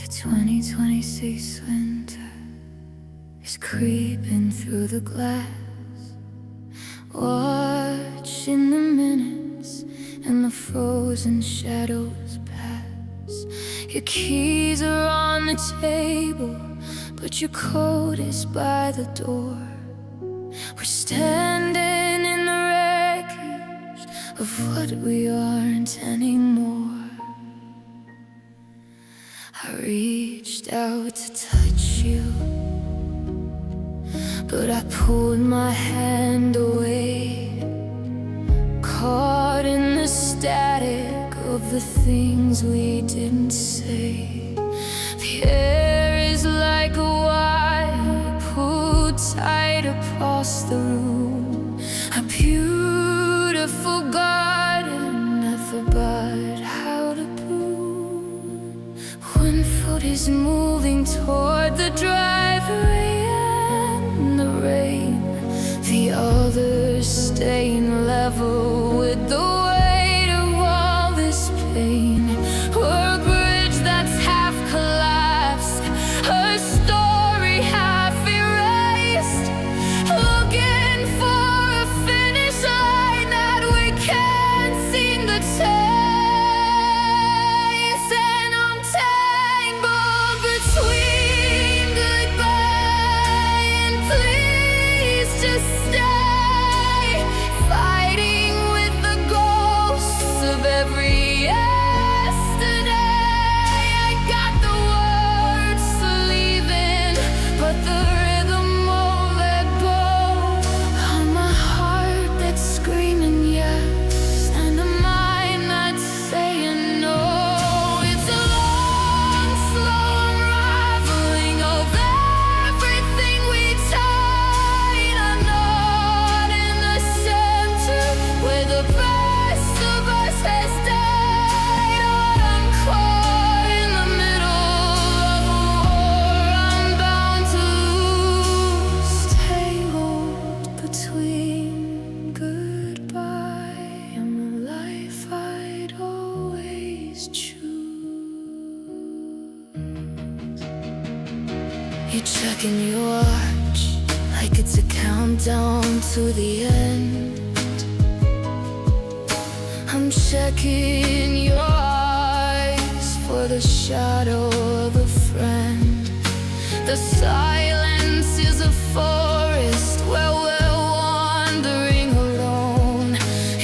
2026 winter is creeping through the glass, watching the minutes and the frozen shadows pass. Your keys are on the table, but your coat is by the door. We're standing in the wreckage of what we aren't anymore. I reached out to touch you, but I pulled my hand away, caught in the static of the things we didn't say. The air is like a wire pulled tight across the room, a beautiful garden I forgot how to prune. One foot is moving toward the driveway and the rain, the other staying level with the weight of all this pain. We're a bridge that's half collapsed, a story half erased, looking for a finish line that we can't seem to taste. And I'm tangled between goodbye and please just stay, fighting with the ghosts of every yesterday. I got the words to leave in, but the rhythm won't let go. On my heart that's screaming yes, and a mind that's saying no. It's a long, slow unraveling of everything we tied. A knot in the center where the best of us has died. I'm caught in the middle of a war I'm bound to lose, tangled between goodbye and the life I'd always choose. You're checking your watch like it's a countdown to the end. I'm checking your eyes for the shadow of a friend. The silence is a forest where we're wandering alone,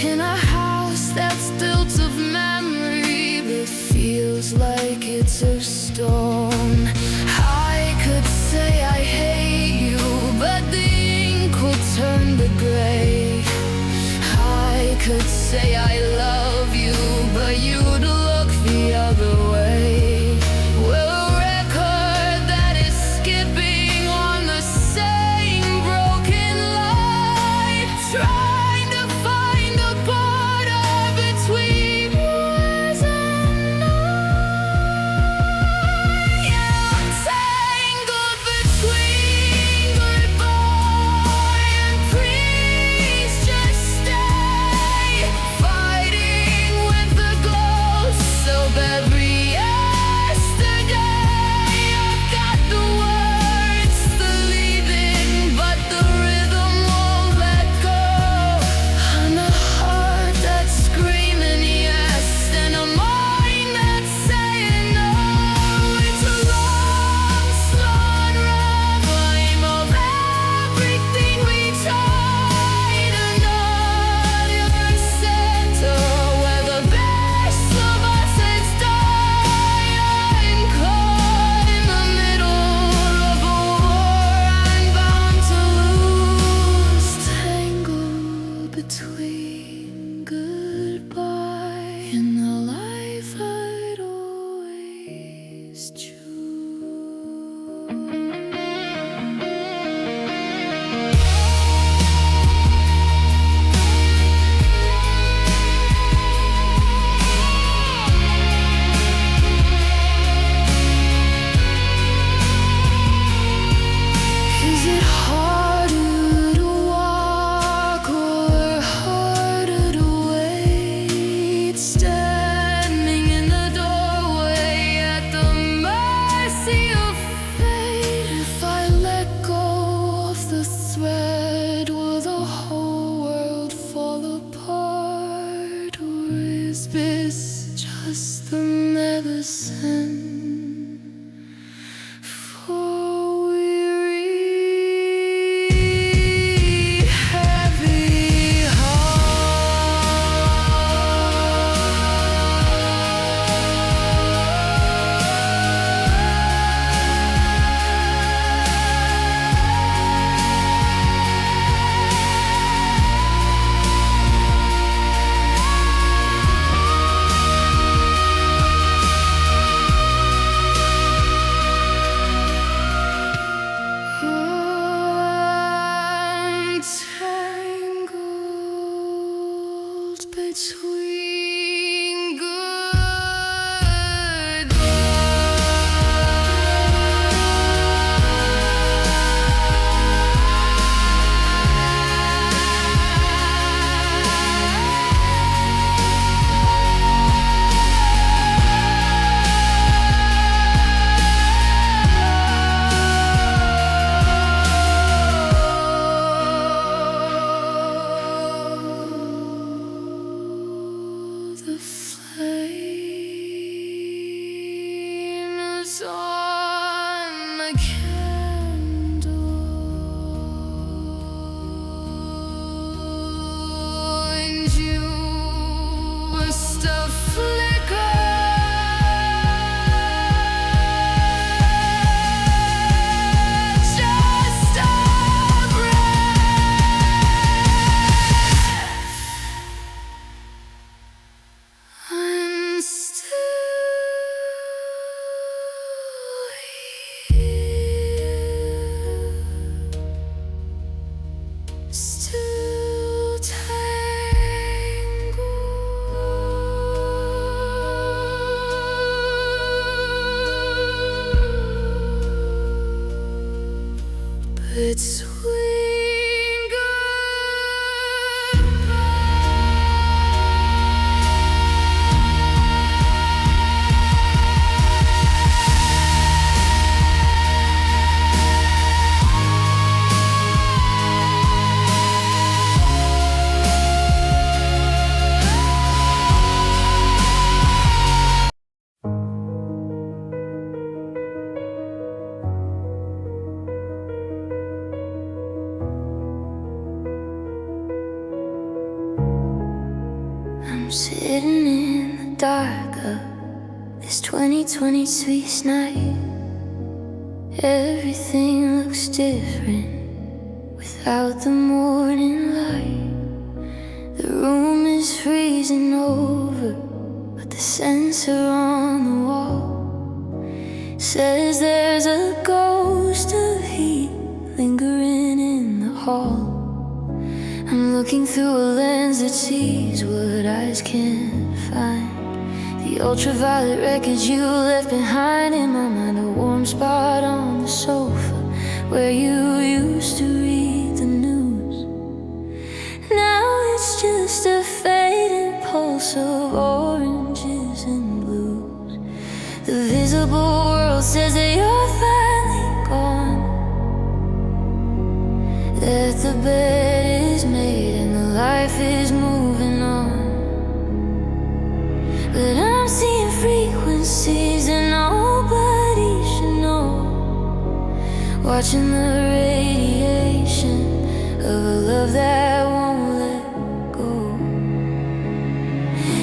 in a house that's built of memory but feels like it's of stone. I could say I hate you, but the ink will turn to gray. I could say I love you, but you'd look the other way. We're a record that is skipping on the same broken line. never send for weary, heavy between the flames on the candle, and you must have flickered, just a I'm still tangled between I'm sitting in the dark of this 2020 sweet night. Everything looks different without the morning light. The room is freezing over, but the sensor on the wall says there's a ghost of heat lingering in the hall. I'm looking through a lens that sees what eyes can't find. The ultraviolet records you left behind in my mind. A warm spot on the sofa where you used to read the news. Now it's just a fading pulse of oranges and blues. The visible world says that you're finally gone, that the bed is made and the life is moving on. But I'm seeing frequencies that nobody should know, watching the radiation of a love that won't let go.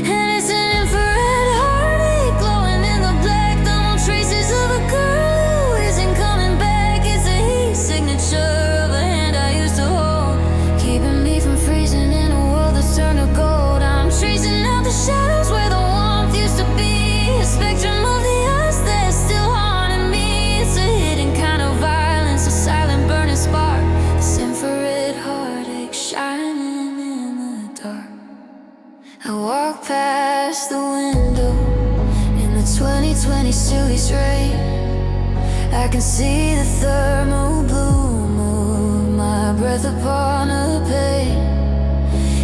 And it's an infrared heartache glowing in the black, the no traces of a girl who isn't coming back. It's a heat signature of a hand I used to hold, keeping me from freezing in a world that's turned to gold. I'm tracing out the shadows where the warmth used to be, a spectrum of the us that's still haunting me. It's a hidden kind of violence, a silent burning spark, this infrared heartache shining in the dark. I walk past the window in the 2020 Suey's rain. I can see the thermal bloom of my breath upon a pane.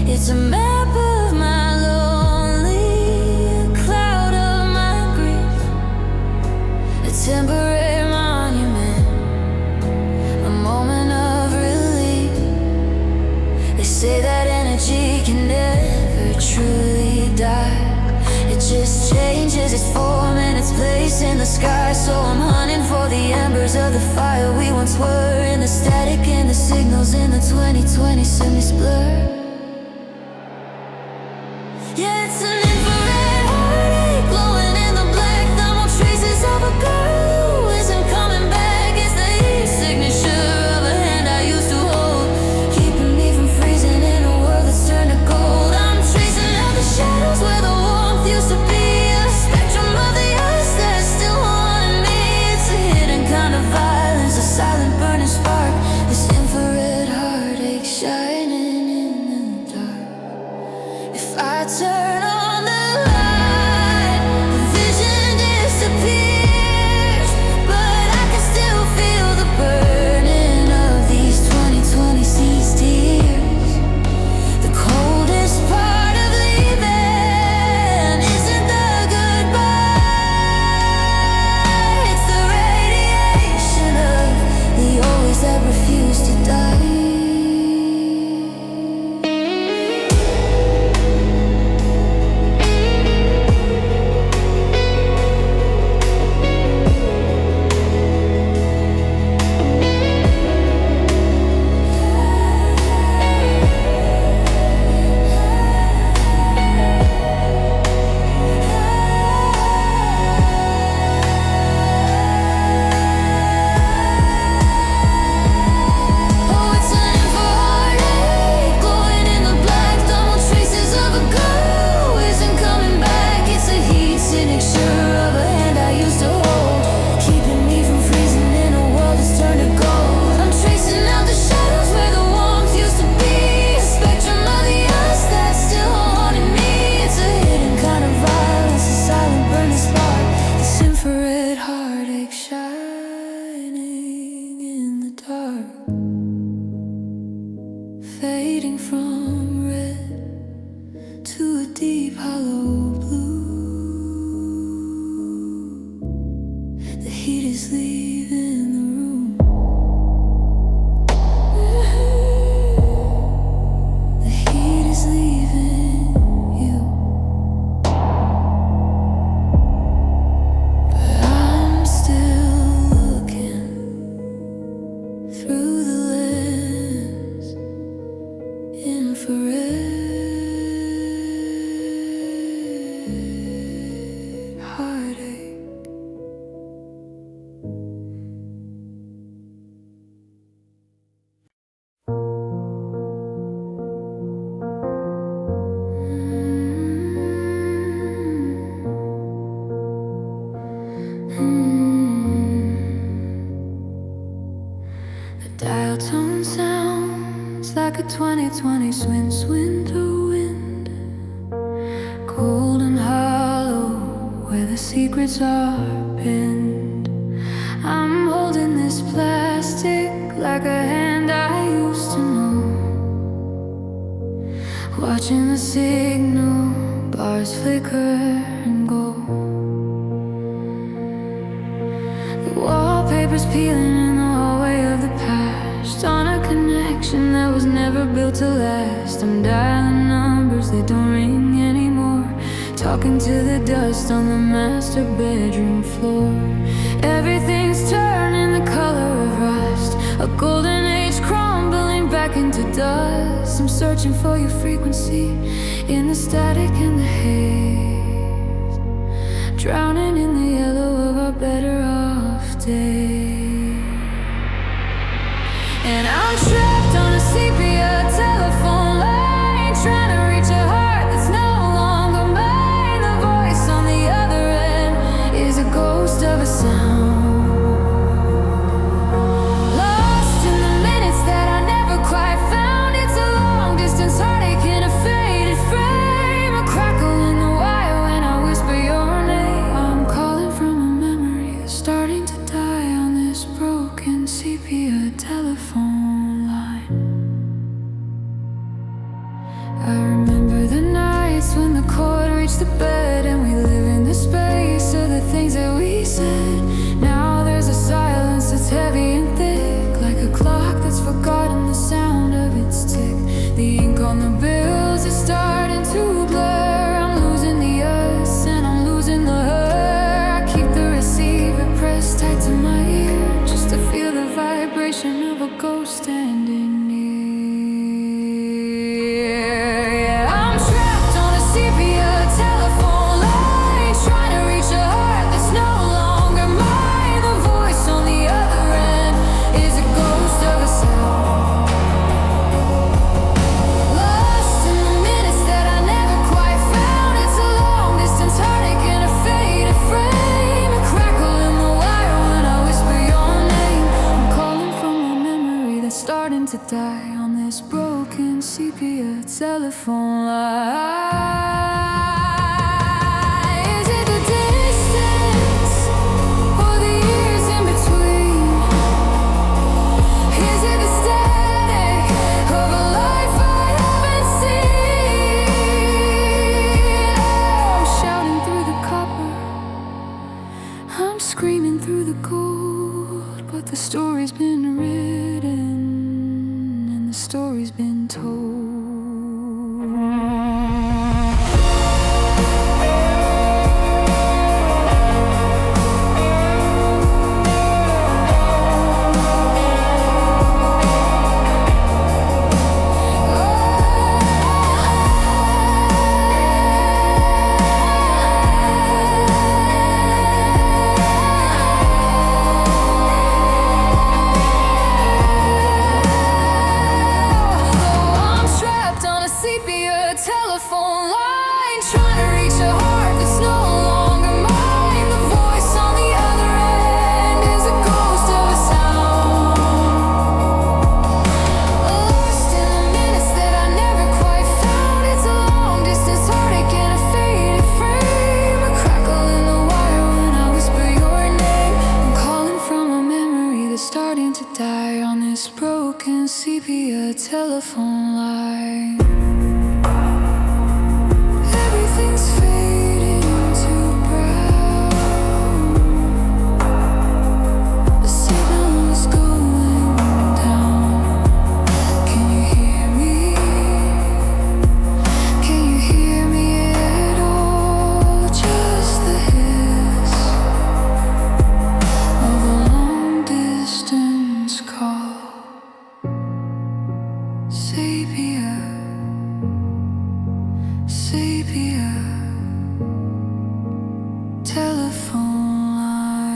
It's a map of my lonely, a cloud of my grief, a temporary monument, a moment of relief. They say that energy can never truly die, it just changes its sky, so I'm hunting for the embers of the fire we once were. In the static and the signals in the 2020 semi-blur. Yeah, it's an infrared heartache glowing in the black. Thermal traces of a girl who isn't coming back. It's the heat signature of a hand I used to hold, keeping me from freezing in a world that's turned to gold. I'm tracing out the shadows where the warmth used to be, a spectrum of the ice that's still haunting me. It's a hidden kind of violence, a silent burning spark. This infrared heartache shining in the dark. If I turn on the light, the vision disappears, but I can still feel the burning of these 2020 seas tears. The coldest part of leaving isn't the goodbye, it's the radiation of the always that refuse to die. Oh, it's an infrared glowing in the black. Thermal traces of a girl who isn't coming back. It's a heat signature of a hand I used to hold, keeping me from freezing in a world that's turned to gold. I'm tracing out the shadows where the warmth used to be, a spectrum of the ice that's still haunting me. It's a hidden kind of violence, a silent burning spark. This infrared heartache shining in the dark, fading from red to a deep hollow blue. The heat is leaving the room. The heat is leaving you, but I'm still looking through the lens, infrared heartache. The dial tone sounds like a 2020 swing through wind, cold and hollow where the secrets are pinned. I'm holding this plastic like a hand I used to know, watching the signal bars flicker and go. The wallpaper's peeling in the hallway of the past, on a connection that was never built to last. I'm dialing numbers that don't ring anymore, talking to the dust on the master bedroom floor. Everything's turning the color of rust, a golden age crumbling back into dust. I'm searching for your frequency in the static and the haze, drowning in the yellow of our better off days. And I'm trapped on a sepia telephone line, trying to reach a heart that's no longer mine. The voice on the other end is a ghost of a sound, lost in the minutes that I never quite found. It's a long distance heartache in a faded frame, a crackle in the wire when I whisper your name. I'm calling from a memory that's starting to die on this broken sepia telephone line. I remember the nights when the cord reached the bed, and we live in the space of the things that we said. die on this broken sepia telephone line. Is it the distance or the years in between? Is it the static of a life I haven't seen? I'm shouting through the copper, I'm screaming through the gold, but the story's been written and the story's been told. Telephone line, trying to reach a heart that's no longer mine. The voice on the other end is a ghost of a sound. Lost in the minutes that I never quite found. It's a long distance heartache and a faded frame. A crackle in the wire when I whisper your name. I'm calling from a memory that's starting to die on this broken sepia telephone line. Everything's fading to brown. The signal is going down. Can you hear me? Can you hear me at all? Just the hiss of a long distance call. Sepia, sepia telephone line.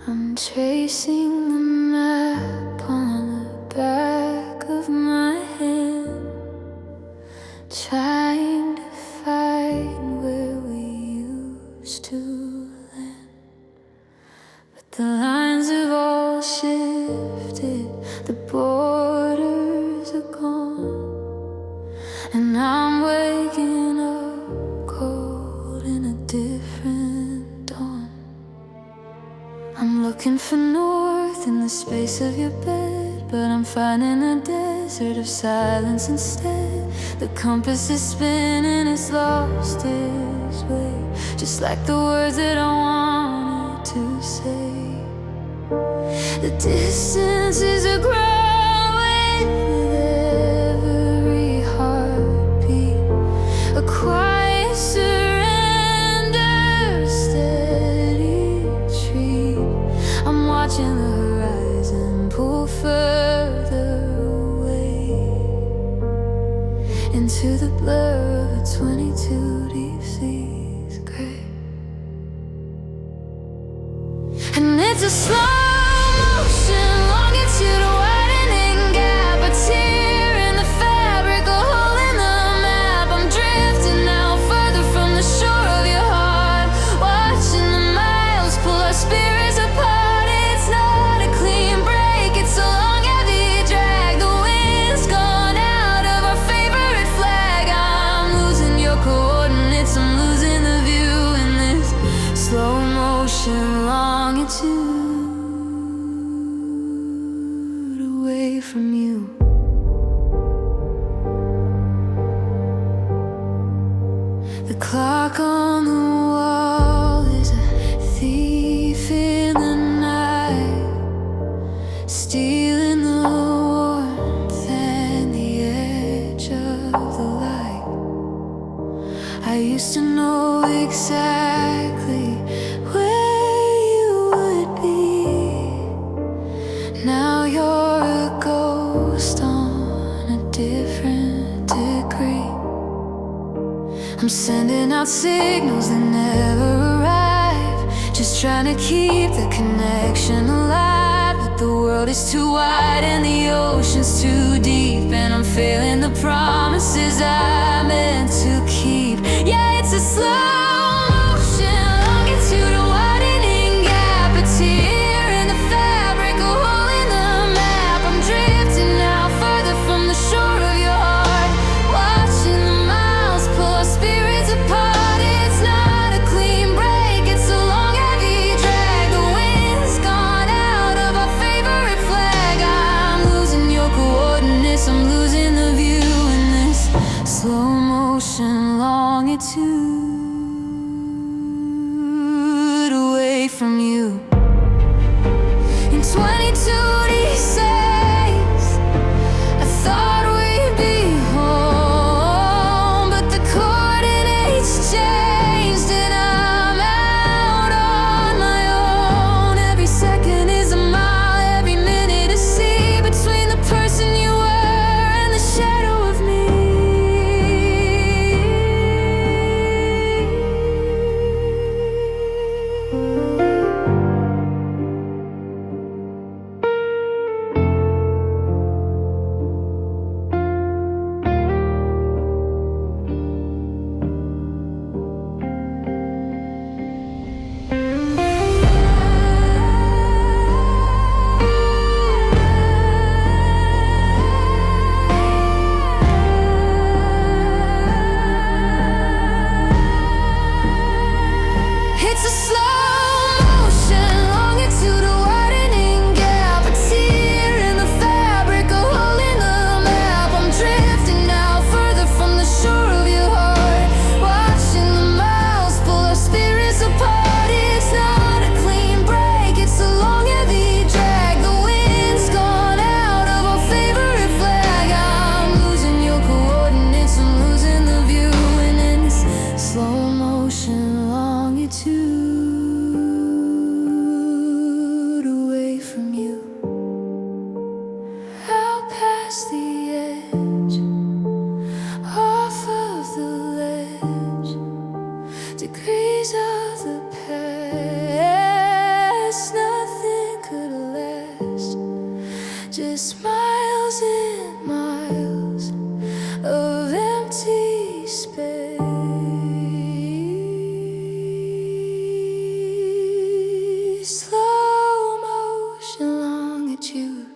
I'm tracing the map on the back of my hand, trying to find where we used to land. But the lines have all shifted, the borders are gone, and I'm waking up cold in a different dawn. I'm looking for north in the space of your bed, but I'm finding a desert of silence instead. The compass is spinning, it's lost its way, just like the words that I wanted to say. The distance is a growing with every heartbeat, a quiet surrender, steady retreat. I'm watching the horizon pull further away into the blur of a 22 deep seas gray. And it's a slow motion, longitude widening gap, a tear in the fabric, a hole in the map. I'm drifting now further from the shore of your heart, watching the miles pull our spirits apart. It's not a clean break, it's a long heavy drag. The wind's gone out of our favorite flag. I'm losing your coordinates, I'm losing the view in this slow motion longitude away from you. The clock on the wall is a thief in the night, stealing the warmth and the edge of the light. I used to know exactly where you would be. Now you're a ghost on a different degree. I'm sending out signals that never arrive, just trying to keep the connection alive. But but the world is too wide and the ocean's too deep, and I'm failing the promises I meant to keep. Yeah, it's a slow motion, longitude, a widening gap, a tear in the fabric, a hole in the map. I'm drifting now further from the shore of your heart, watching the miles pull our spirits apart. It's not a clean break, it's a long heavy drag. The wind's gone out of our favorite flag. I'm losing your coordinates, I'm losing the view in this slow motion longitude, away from you. In 22 days I thought we'd be home, but the coordinates changed and I'm out on my own. Every second is a mile, every minute a sea, between the person you were and the shadow of me. It's a slow motion longitude, a widening gap, a tear in the fabric, a hole in the map. I'm drifting now further from the shore of your heart, watching the miles pull our spirits apart. It's not a clean break, it's a long heavy drag. The wind's gone out of our favorite flag. I'm losing your coordinates, I'm losing the view, and in this slow motion longitude, away from you. Out past the edge, off of the ledge, degrees of the past. Nothing could last, just miles and miles of empty space. Slow motion longitude.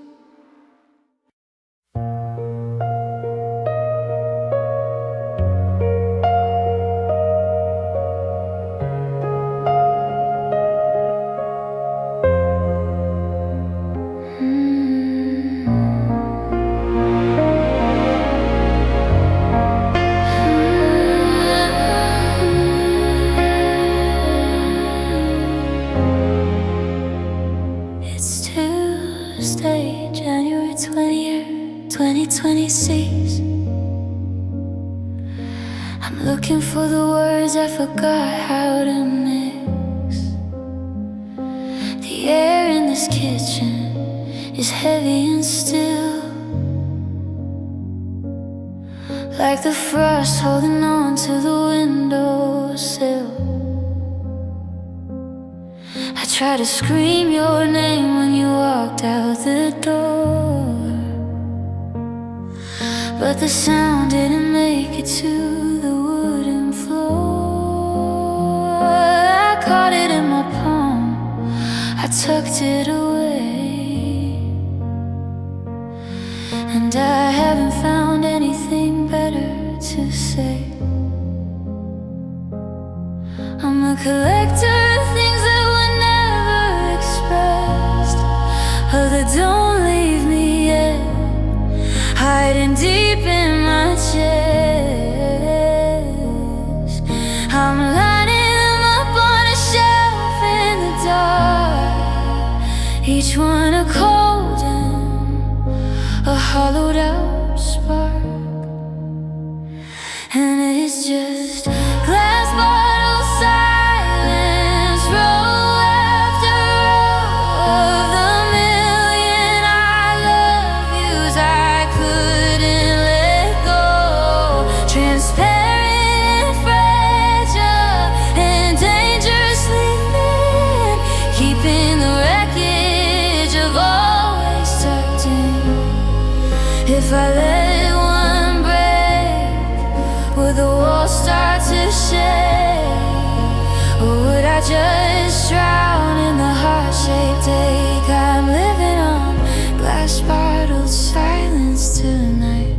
It's Tuesday, January 20th, 2026. I'm looking for the words I forgot how to mix. The air in this kitchen is heavy and still, like the frost holding on to the windowsill. I tried to scream your name when you walked out the door, but the sound didn't make it to the wooden floor. I caught it in my palm, I tucked it away, and I haven't found anything better to say. I'm a collector of things that were never expressed, oh, that don't leave me yet, hiding deep in my chest. I'm lining them up on a shelf in the dark, each one a cold and a hollowed out spark, and it's just glass bottle silence I just drown in the heart-shaped ache? I'm living on glass-bottled silence tonight.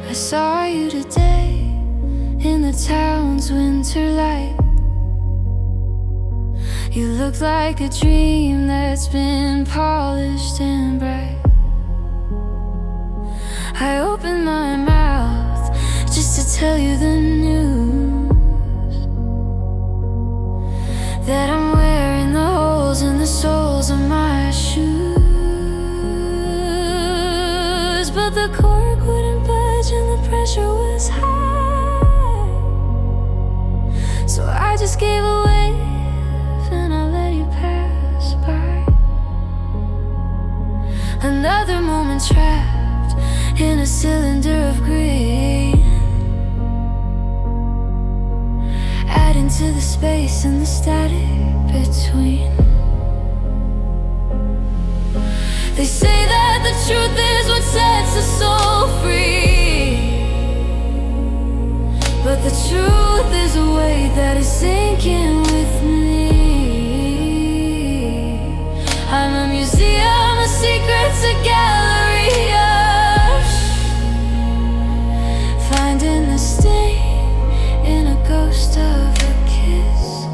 I saw you today in the town's winter light. You look like a dream that's been polished and bright. I opened my mouth just to tell you the news, that I'm wearing the holes in the soles of my shoes. But the cork wouldn't budge and the pressure was high, so I just gave away and I let you pass by. Another moment trapped in a cylinder of green, adding to the space and the static between. They say that the truth is what sets us soul free, but the truth is a weight that is sinking with me. I'm a museum of secrets, a gallery of finding the sting in a ghost of a kiss.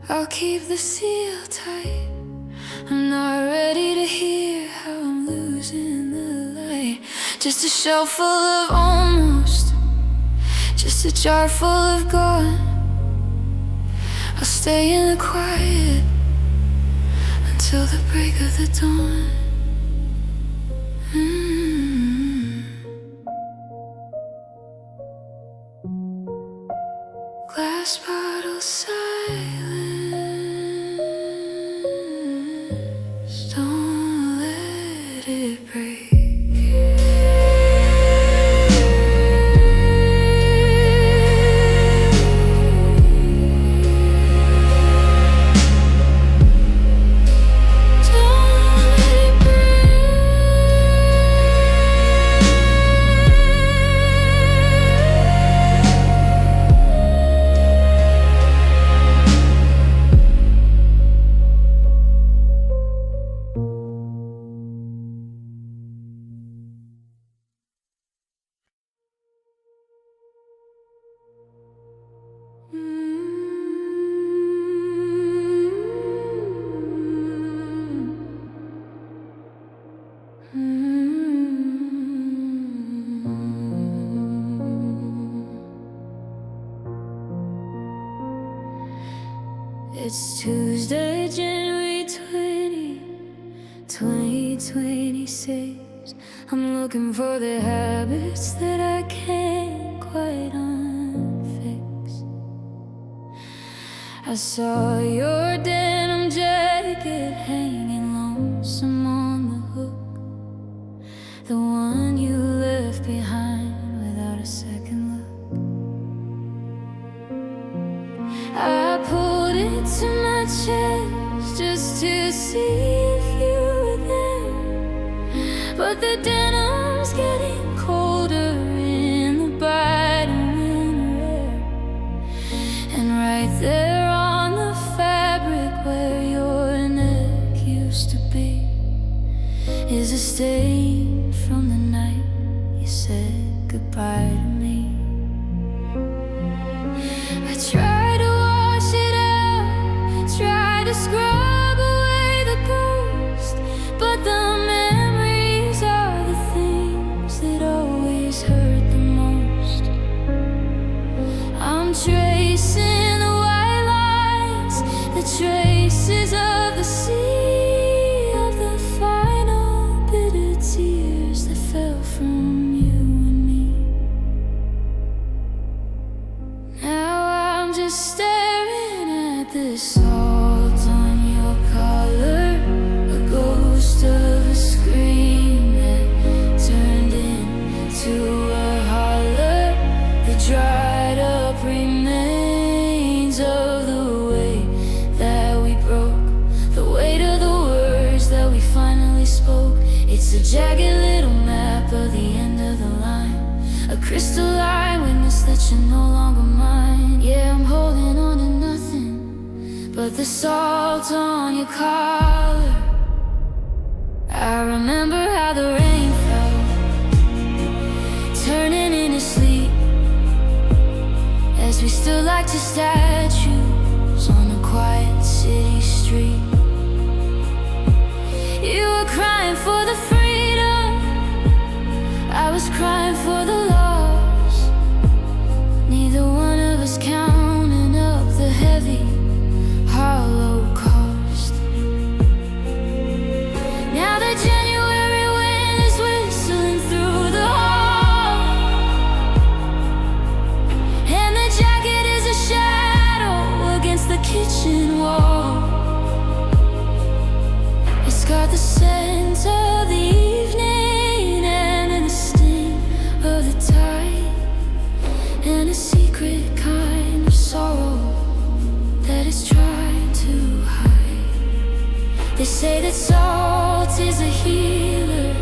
I'll keep the seal tight. I'm not ready to hear how I'm losing the light. Just a shelf full of almost, just a jar full of gone. I'll stay in the quiet until the break of the dawn. Glass bottle silence, don't let it break. It's Tuesday, January 2026. I'm looking for the habits that I can't quite unfix. I saw your denim jacket hanging lonesome on the hook, the one you left behind without a second look. I pulled it to my chest just to see if you were there, but the denim's getting colder in the bright winter air. And right there on the fabric where your neck used to be is a stain from the night you said goodbye to me. I tried to wash it out, tried to scrub away the ghost, but the memories are the things that always hurt the most. I'm tracing the white lines, the traces of the sea, of the final bitter tears that fell from you and me. Now I'm just staring at the salt on your collar, a ghost of a scream that turned into a holler, the dried up remains of the way that we broke, the weight of the words that we finally spoke. It's a jagged little map of the end of the line, a crystalline witness that you're no longer mine. Yeah, I'm holding on to nothing but the salt on your collar. I remember how the rain fell, turning into sleep, as we stood like two statues on a quiet city street. You were crying for the freedom, I was crying for the loss. Neither one of us counting up the heavy, hollow cost. Now the January wind is whistling through the hall, and the jacket is a shadow against the kitchen wall. It's got the scent of the evening and the sting of the tide, and a secret kind of sorrow that it's trying to hide. They say that salt is a healer,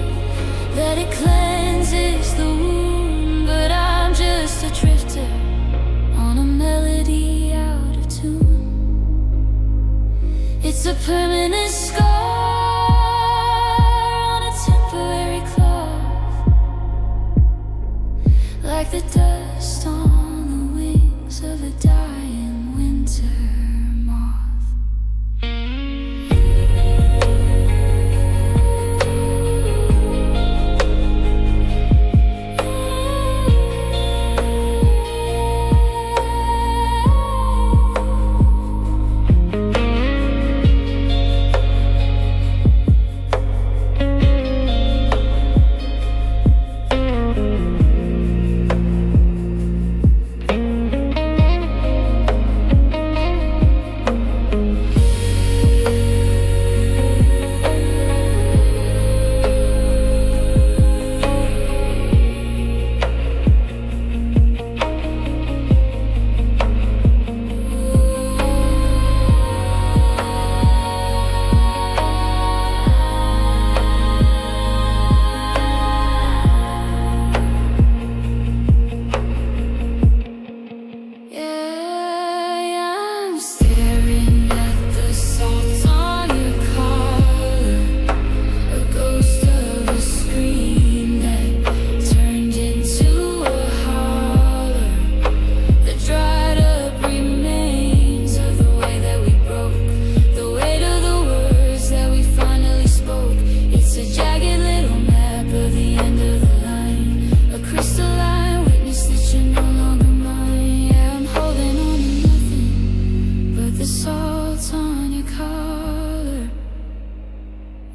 that it cleanses the wound, but I'm just a drifter on a melody out of tune. It's a permanent scar on a temporary cloth, like the dust on the wings of a dying winter moth.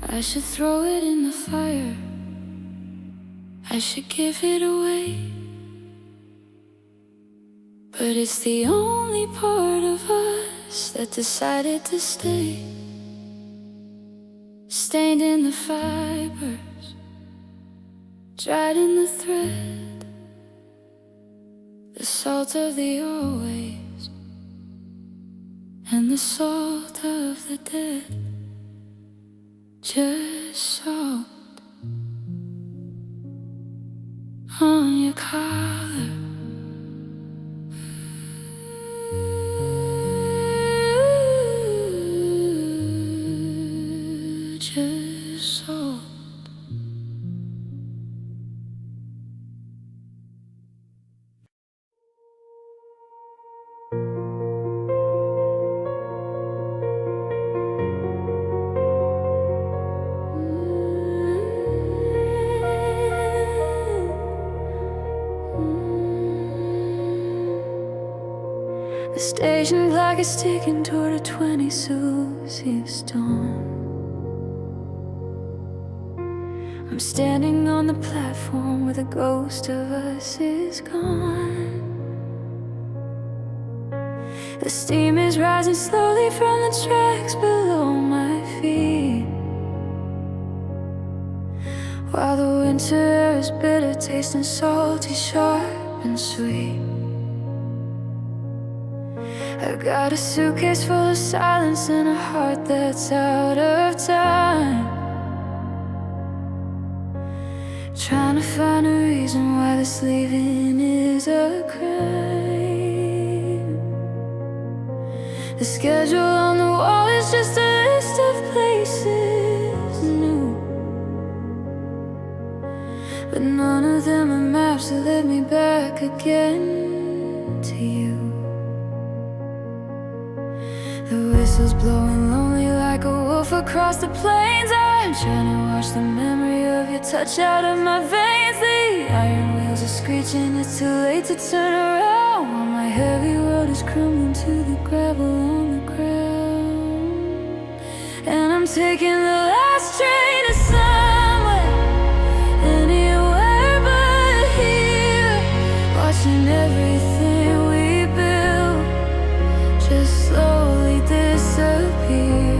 I should throw it in the fire, I should give it away, but it's the only part of us that decided to stay. Stained in the fibers, dried in the thread, the salt of the always, and the salt of the dead. just soft on your collar. Just soft. The station clock is ticking toward a 20 Susie's dawn. I'm standing on the platform where the ghost of us is gone. The steam is rising slowly from the tracks below my feet, while the winter air is bitter, tasting salty, sharp and sweet. I got a suitcase full of silence and a heart that's out of time, trying to find a reason why this leaving is a crime. The schedule on the wall is just a list of places new, but none of them are maps that lead me back again to you. The whistle's blowing lonely like a wolf across the plains. I'm trying to wash the memory of your touch out of my veins. The iron wheels are screeching, it's too late to turn around, while my heavy road is crumbling to the gravel on the ground. And I'm taking the last train to somewhere, anywhere but here, watching everything we built just slowly disappear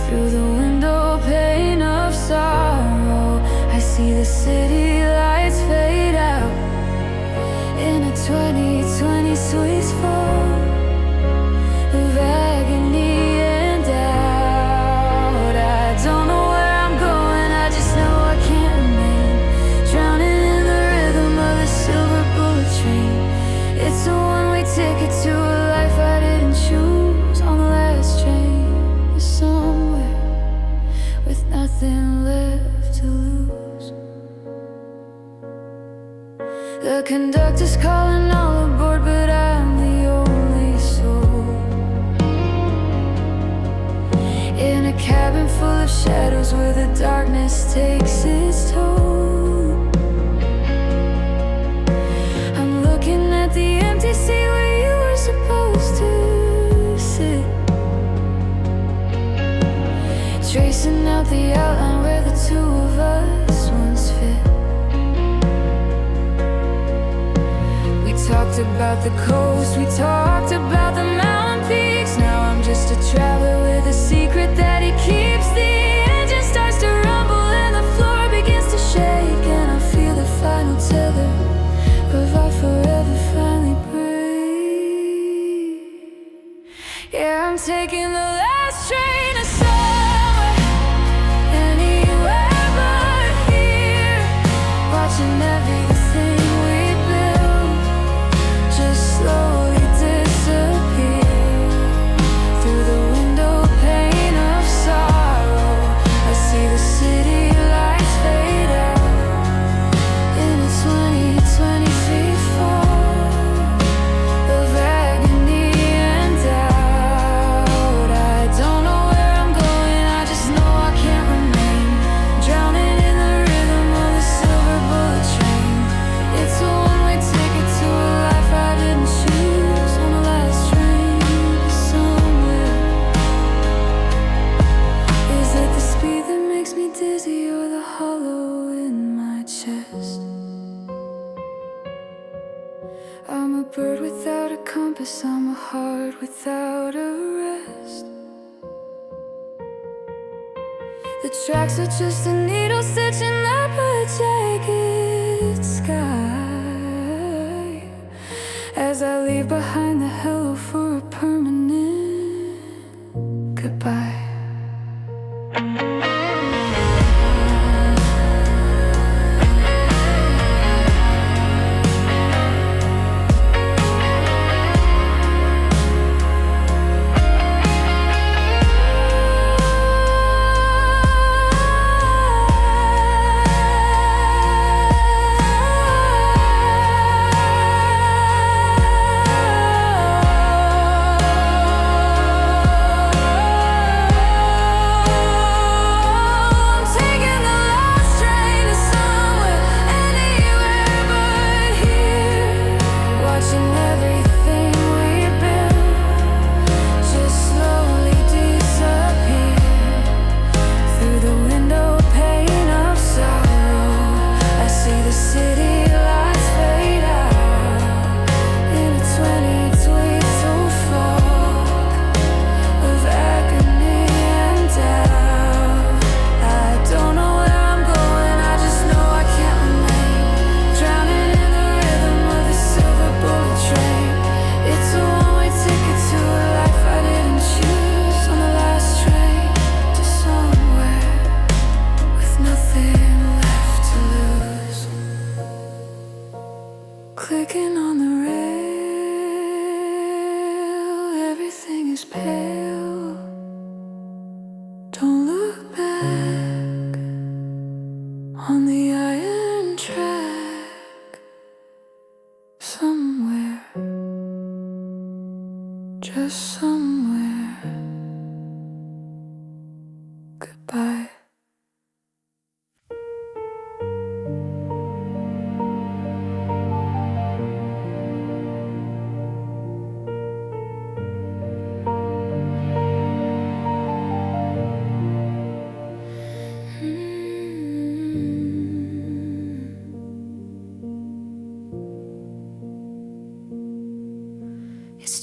through the window pane of sorrow. I see the city lights fade out in a 2020 Swiss fall of agony and doubt. I don't know where I'm going, I just know I can't remain, drowning in the rhythm of the silver bullet train. It's a one-way ticket to a life I didn't choose, on the last train to somewhere with nothing left to lose. The conductor's calling all aboard, but I'm the only soul in a cabin full of shadows where the darkness takes its toll. I'm looking at the empty seat where you were supposed to sit, tracing out the outline where the two of us once fit. We talked about the coast, we talked about the mountain peaks. Now I'm just a traveler with a secret that he keeps. The engine starts to rumble and the floor begins to shake, and I feel the final tether of our forever finally break. Yeah, I'm taking the last train to somewhere, anywhere but here, watching everything we built just slowly disappear through the window pane of sorrow. I see the city lights fade out in a 2023 fall of agony and doubt. I don't know where I'm going, I just know I can't remain, drowning in the rhythm of the silver bullet train. It's a one-way ticket to a life I didn't choose, on the last train to somewhere. Is it the speed that makes me dizzy, or the hollow in my chest? I'm a bird without a compass, I'm a heart without a rest. The tracks are just a needle stitching up a jagged sky, as I leave behind the hello for a permanent goodbye.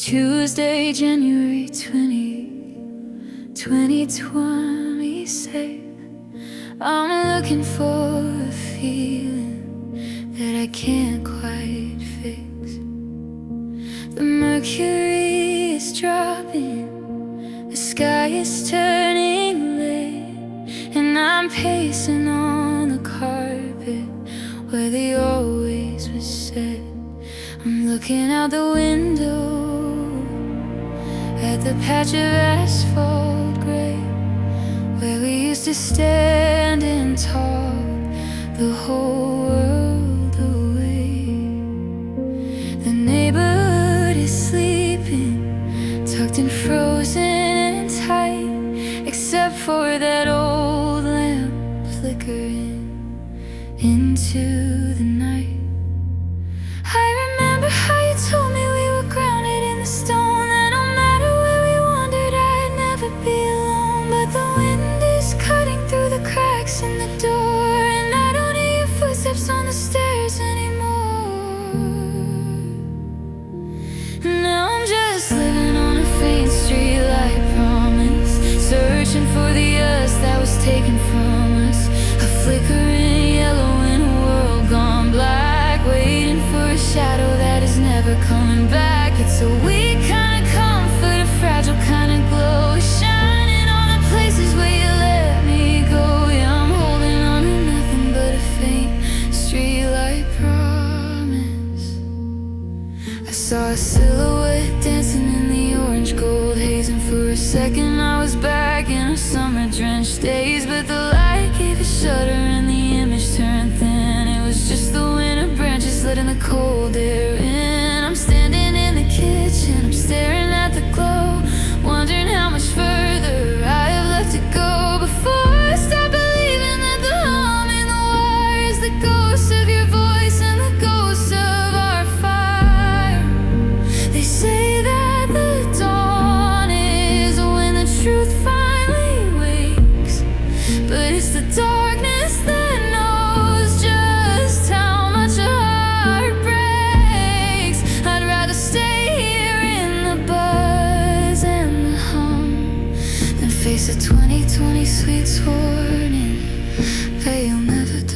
Tuesday, January 2026. I'm looking for a feeling that I can't quite fix. The mercury is dropping, the sky is turning red, and I'm pacing on the carpet where they always was set. I'm looking out the window at the patch of asphalt gray where we used to stand and talk the whole world away. The neighborhood is sleeping, tucked and frozen and tight, except for that old lamp flickering into the night. I remember how you told me we were grounded in the stone, that no matter where we wandered I'd never be alone. But the wind is cutting through the cracks in the door, and I don't hear your footsteps on the stairs anymore. Now I'm just living on a faint streetlight promise, searching for the us that was taken from us. A flickering yellow in a world gone black, waiting for a shadow that is never coming back. It's a weak kind of comfort, a fragile kind of glow, shining on the places where you let me go. Yeah, I'm holding on to nothing but a faint streetlight promise. I saw a silhouette dancing in the orange gold haze, and for a second I was back in our summer drenched days. But the light gave a shudder and the image turned thin. It was just the winter branches letting the cold air in. I'm standing in the kitchen, I'm staring at the glow, wondering how much further I have left to go before I start believing that the hum in the wire is the ghost of your voice and the ghost of our fire. They say that the dawn is when the truth finally wakes, but it's the darkness that knows just how much a heart breaks. I'd rather stay here in the buzz and the hum than face a 2020 sweet warning that you'll never die.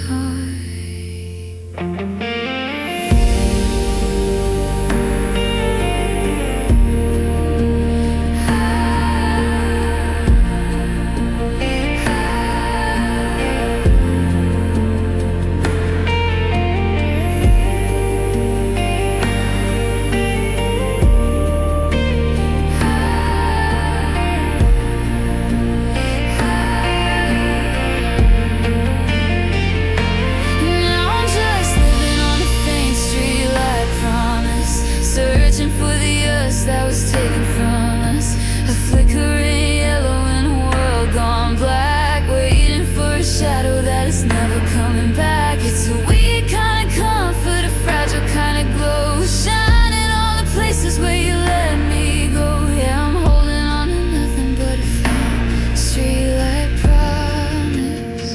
Now I'm just living on a faint streetlight promise, searching for the us that was taken from us. A flickering yellow in a world gone black, waiting for a shadow that is never coming back. It's a weak kind of comfort, a fragile kind of glow, shining all the places where you let me go. Yeah, I'm holding on to nothing but a faint streetlight promise.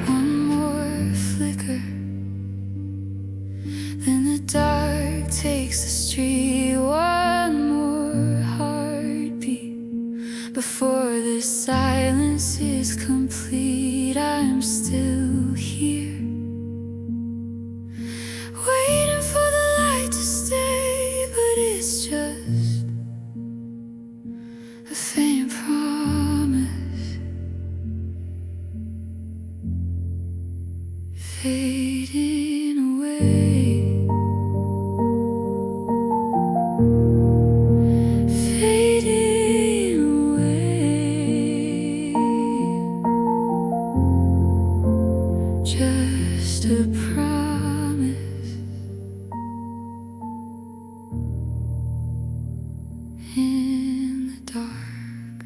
One more flicker, then the dark takes the street. One more heartbeat before the silence is complete. I'm still here, waiting for the light to stay, but it's just a faint promise, fading away, fading away. Just a promise in the dark.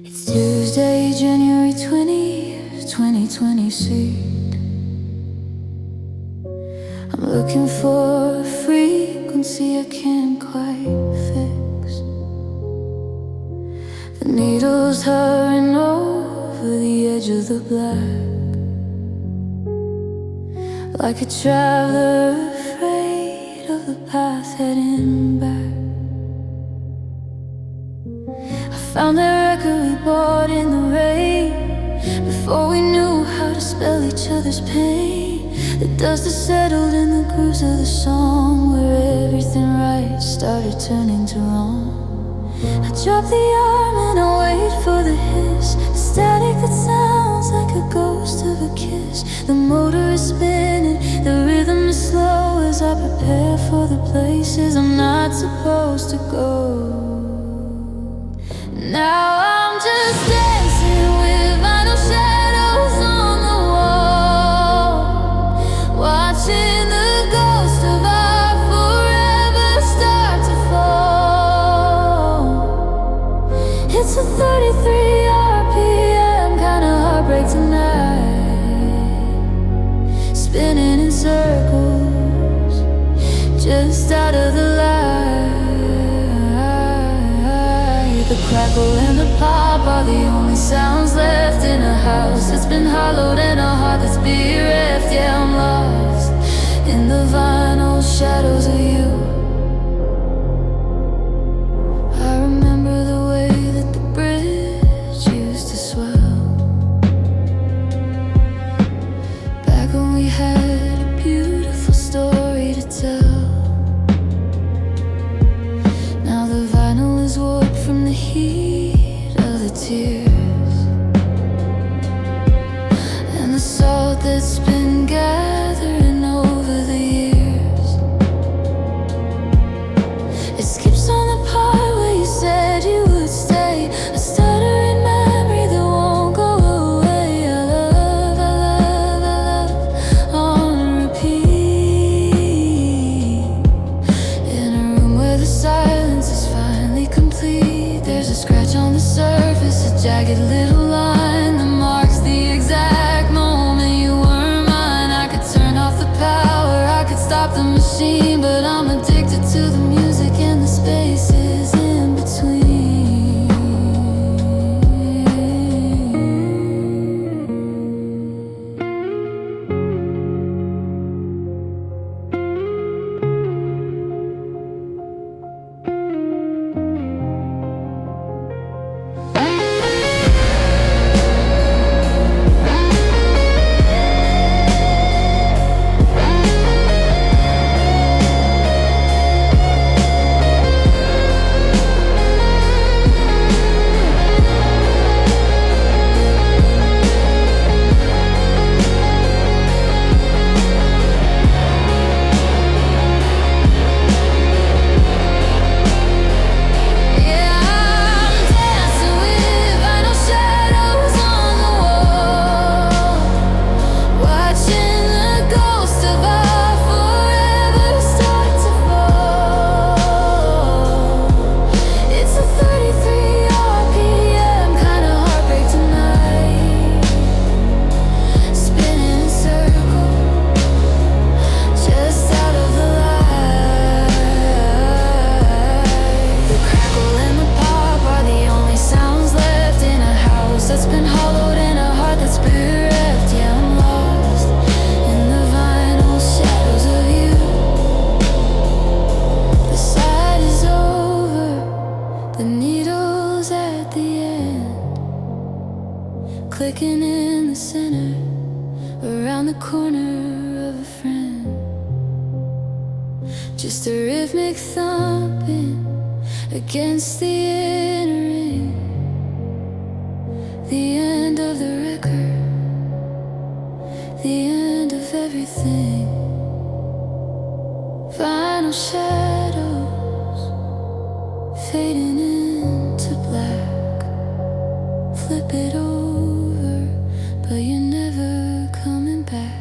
It's Tuesday, January 20th, 2026. I'm looking for a frequency I can't quite fix. The needle's hovering over the edge of the black, like a traveler afraid of the path heading back. Found that record we bought in the rain, before we knew how to spell each other's pain. The dust has settled in the grooves of the song, where everything right started turning to wrong. I drop the arm and I wait for the hiss, the static that sounds like a ghost of a kiss. The motor is spinning, the rhythm is slow, as I prepare for the places I'm not supposed to go. Now I'm just dancing with vinyl shadows on the wall, watching the ghost of our forever start to fall. It's a 33 RPM kind of heartbreak tonight, spinning in circles just out of the light. The crackle and the pop are the only sounds left in a house that's been hollowed and a heart that's bereft. Yeah, I'm lost in the vinyl shadows of you. I remember the way that the bridge used to swell, back when we had a beautiful story to tell. Now the vinyl is warped from the heat of the tears, and the salt that's been gathering over the years. It skips on the part where you said you would stay, a stuttering memory that won't go away. I love, I love, I love on repeat, in a room where the silence is finally complete. There's a scratch on the surface, a jagged little line that marks the exact moment you were mine. I could turn off the power, I could stop the machine, but I'm addicted to the music and the spaces in between. Clicking in the center, around the corner of a friend. Just a rhythmic thumping against the inner ring. The end of the record, the end of everything. Vinyl shadows fading into black. Flip it over, but you're never coming back.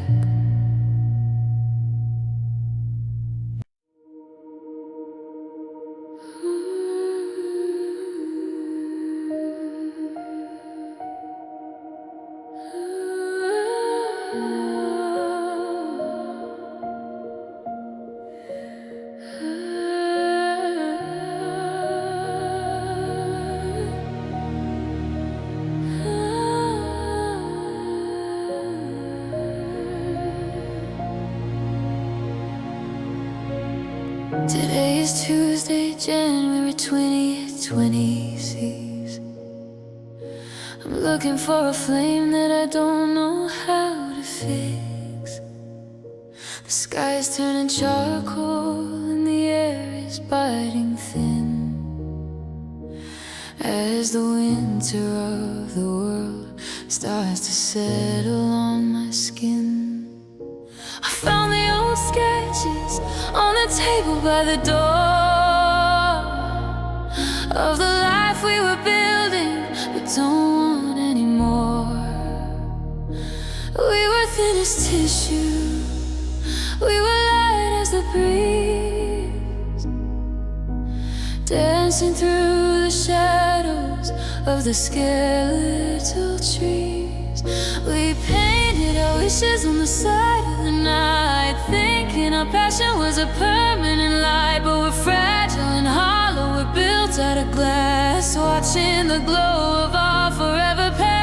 is Tuesday, January 20th, 26. I'm looking for a flame that I don't know how to fix. The sky is turning charcoal and the air is biting thin, as the winter of the world starts to settle on my skin. I found the old sketches on the table by the door of the life we were building but don't want anymore. We were thin as tissue, we were light as the breeze, dancing through the shadows of the skeletal trees. We painted our wishes on the side of the night, thinking our passion was a permanent light. But we're fragile and hollow, we're built out of glass, watching the glow of our forever past.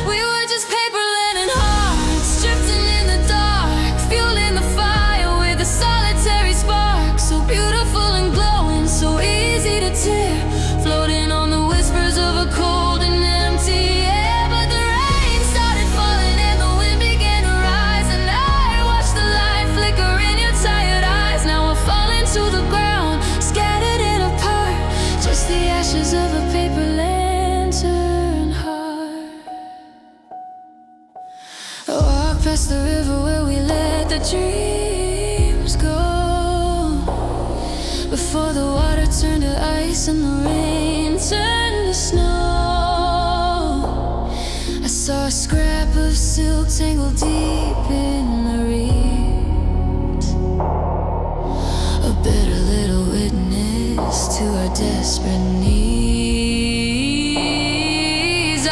We were just paper, linen hearts, drifting in the dark, fueling the fire with a solitary spark. So beautiful and glowing, so easy to tear, floating on the whispers of a cold and empty air. But the rain started falling and the wind began to rise, and I watched the light flicker in your tired eyes. Now we're falling to the ground, scattered and apart, just the ashes of a paper lantern heart. I walked past the river where we let the dreams go, before the water turned to ice and the rain turned to snow. I saw a scrap of silk tangled deep in the reeds, a bitter little witness to our desperate needs. I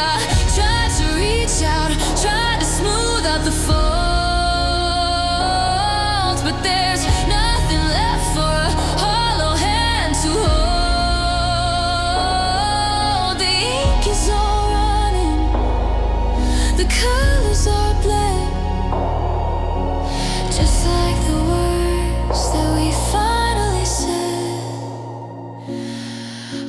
tried to reach out, tried to smooth out the folds, but there's nothing left for a hollow hand to hold. The ink is all running, the colors are bled, just like the words that we finally said.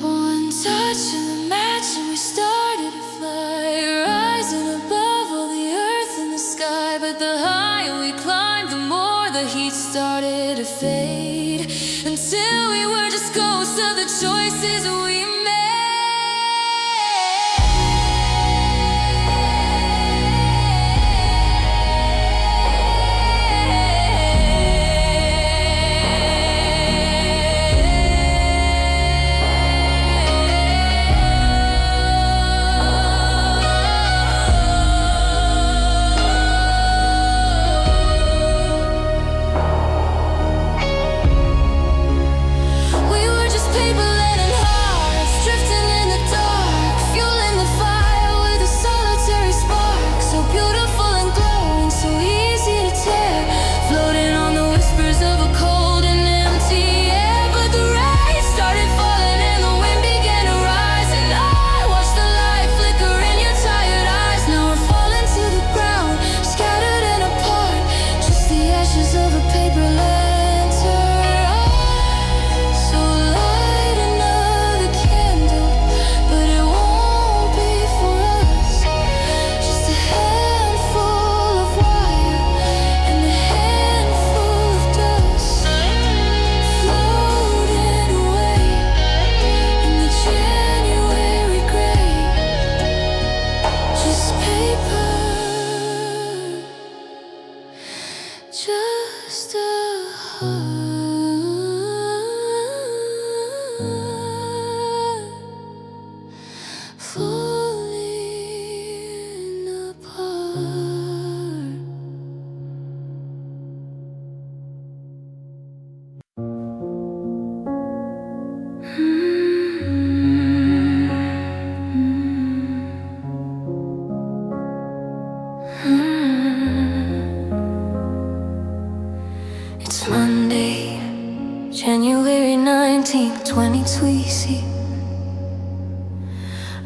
One touch of the match and we started to fly, rising above all the earth and the sky. But the higher we climbed, the more the heat started to fade, until we were just ghosts of the choices we just a heart falling apart. It's Monday, January 19th, 2020.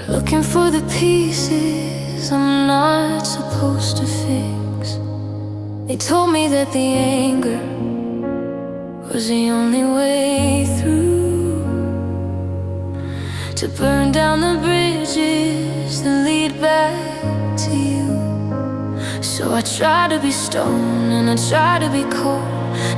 Looking for the pieces I'm not supposed to fix. They told me that the anger was the only way through, to burn down the bridges that lead back to you. So I try to be stone and I try to be cold,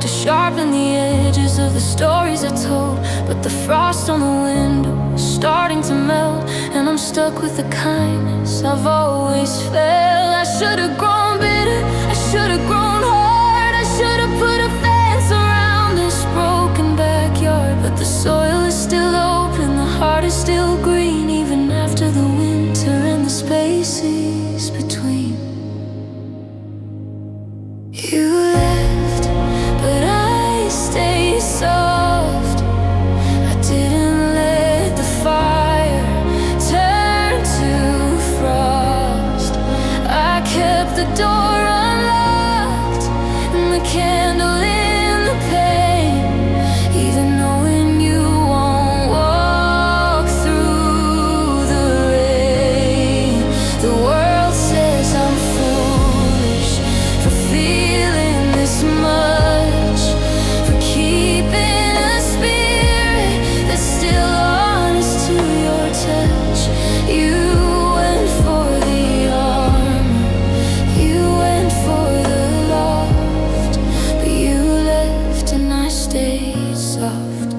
to sharpen the edges of the stories I told. But the frost on the window is starting to melt, and I'm stuck with the kindness I've always felt. I should've grown bitter, I should've grown hard, I should've put a fence around this broken backyard. But the soil is still open, the heart is still green, even after the winter and the spaces between. You left, but I stayed soft. I didn't let the fire turn to frost. I kept the door unlocked and the candle in the pain, even knowing you won't walk through the rain. The world says I'm foolish for feeling this much, for keeping a spirit that's still honest to your touch. You went for the armor, you went for the loft, but you left and I stayed soft.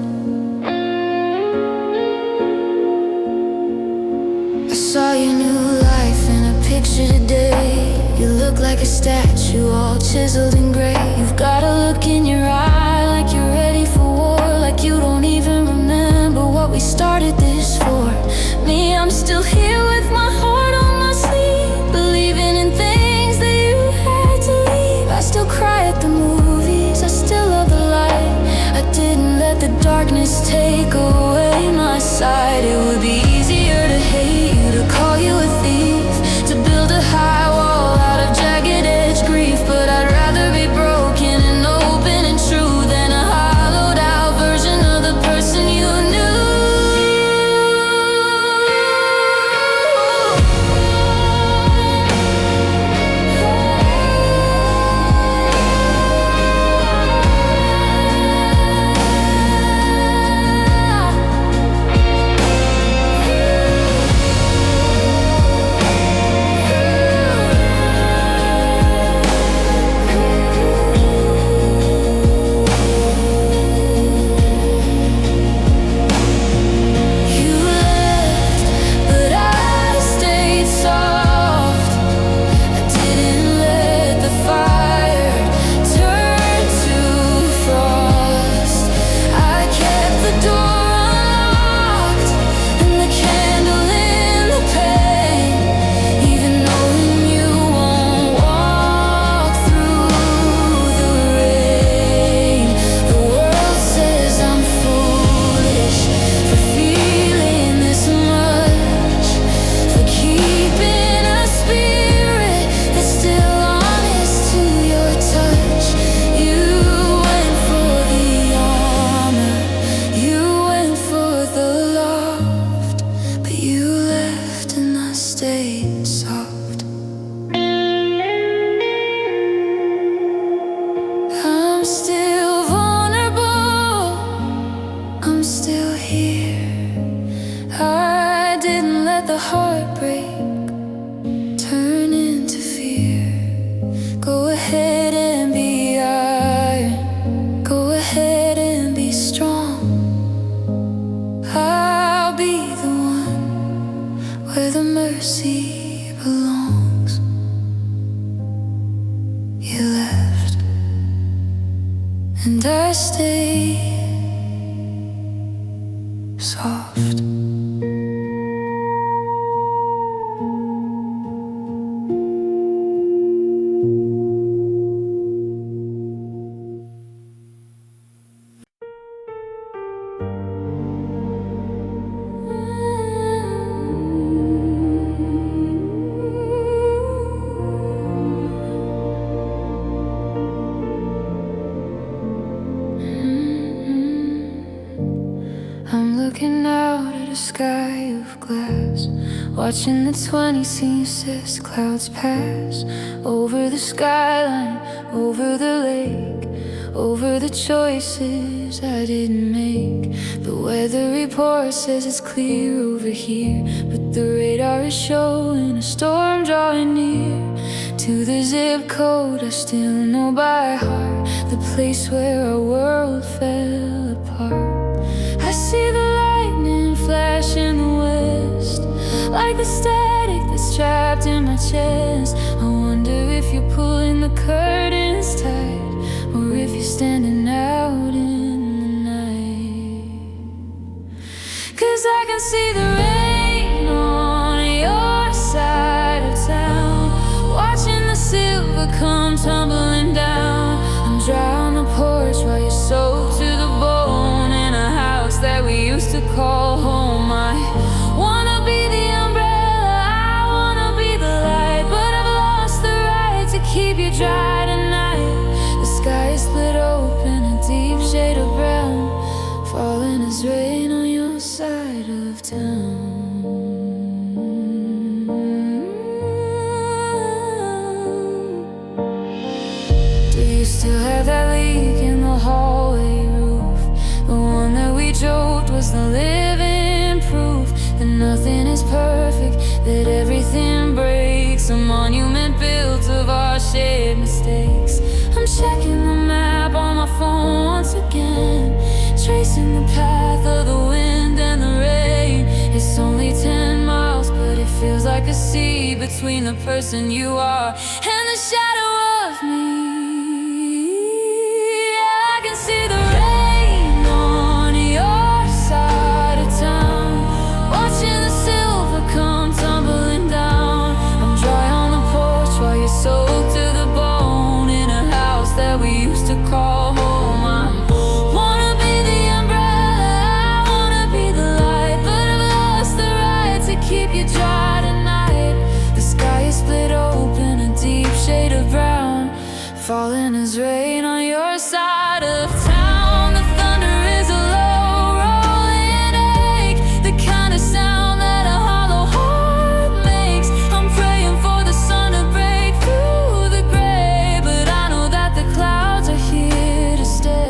I saw your new life in a picture today. You look like a statue, all chiseled in gray. You've got a look in your eye like you're ready for war, like you don't even remember what we started this for. Me, I'm still here with my heart on my sleeve, believing in things that you had to leave. I still cry at the movies, I still love the light. I didn't let the darkness take away my sight. It would be easier to hate you, to call you a thief, to build a high wall out of jagged edge grief. But I'd rather be broken and open and true than a hollowed out version of the person you knew. The heartbreak turn into fear. Go ahead and be iron, go ahead and be strong. I'll be the one where the mercy belongs. You left and I stayed soft. Looking out at a sky of glass, watching the 20 seasons clouds pass over the skyline, over the lake, over the choices I didn't make. The weather report says it's clear over here, but the radar is showing a storm drawing near. To the zip code I still know by heart, the place where our world fell apart. I see the lightning flash in the west, like the static that's trapped in my chest. I wonder if you're pulling the curtains tight, or if you're standing out in the night. 'Cause I can see the rain on your side of town, watching the silver come tumbling down. I'm dry on the porch while you're soaked to the bone in a house that we used to call home. I wanna be the umbrella, I wanna be the light, but I've lost the right to keep you dry tonight. The sky is split open, a deep shade of brown, falling as rain on your side of town. Still have that leak in the hallway roof, the one that we joked was the living proof that nothing is perfect, that everything breaks, a monument built of our shared mistakes. I'm checking the map on my phone once again, tracing the path of the wind and the rain. It's only 10 miles, but it feels like a sea between the person you are and the shadow of me. See the rain on your side of town, watching the silver come tumbling down. I'm dry on the porch while you're soaked to the bone in a house that we used to call home. I wanna be the umbrella, I wanna be the light, but I've lost the right to keep you dry tonight. The sky is split open, a deep shade of brown, falling as rain on your side of town. The thunder is a low rolling ache, the kind of sound that a hollow heart makes. I'm praying for the sun to break through the gray, but I know that the clouds are here to stay.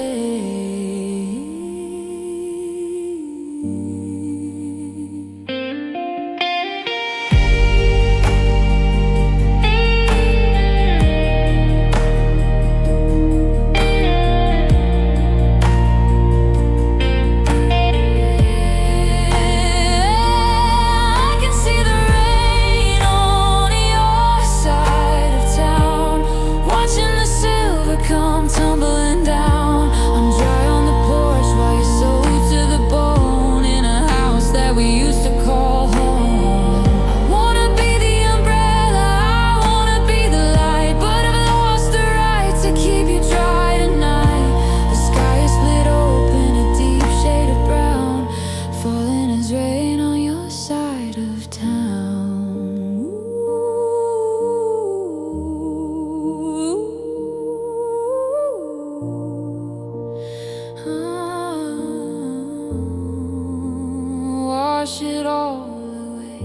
Wash it all away,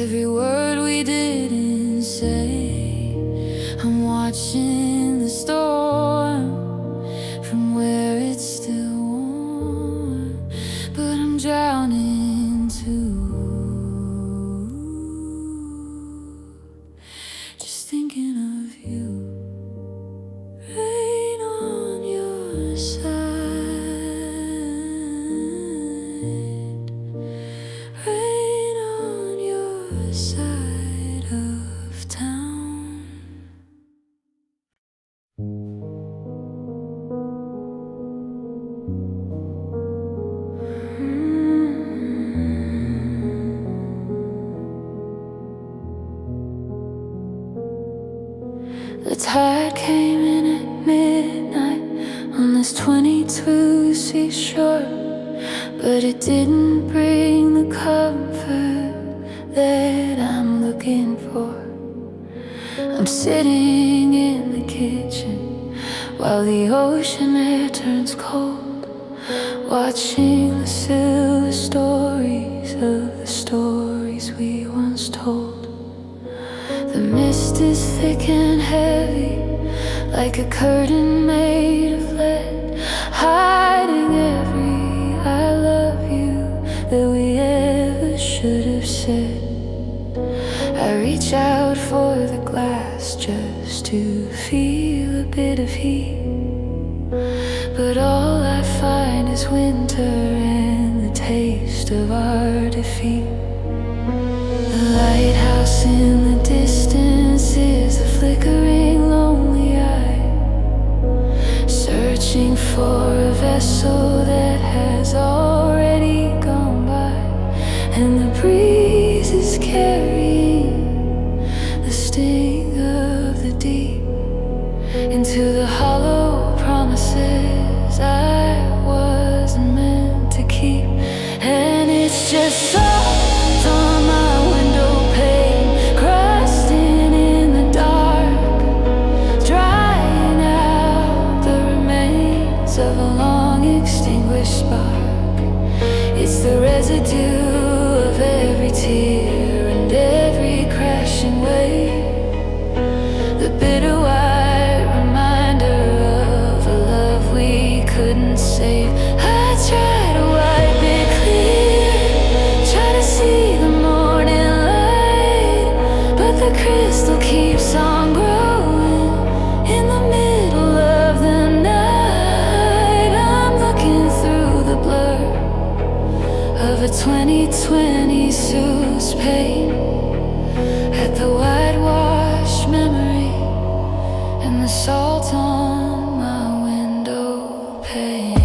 every word we didn't say. I'm watching the storm from where it's still warm, but I'm drowning too. Just thinking of you. Rain on your side. Side of town. The tide came in at midnight on this 22 seashore, but it didn't bring the comfort that I'm looking for. I'm sitting in the kitchen while the ocean air turns cold, watching the silver stories of the stories we once told. The mist is thick and heavy, like a curtain made of lead, hiding every I love you that we ever should have said. I reach out for the glass just to feel a bit of heat, but all I find is winter and the taste of our defeat. The lighthouse in the distance is a flickering lonely eye, searching for a vessel that has already gone by, and the breeze is carrying the sting of the deep into the hollow promises I wasn't meant to keep. And it's just salt on my window pane, crusting in the dark, drying out the remains of a long extinguished spark. It's the residue of every tear and every crashing wave, the bitter white reminder of a love we couldn't save. I try to wipe it clear, try to see the morning light, but the crystal keeps on growing in the middle of the night. I'm looking through the blur of a 2020 soothe pain at the whitewashed memory and the salt on my window pane.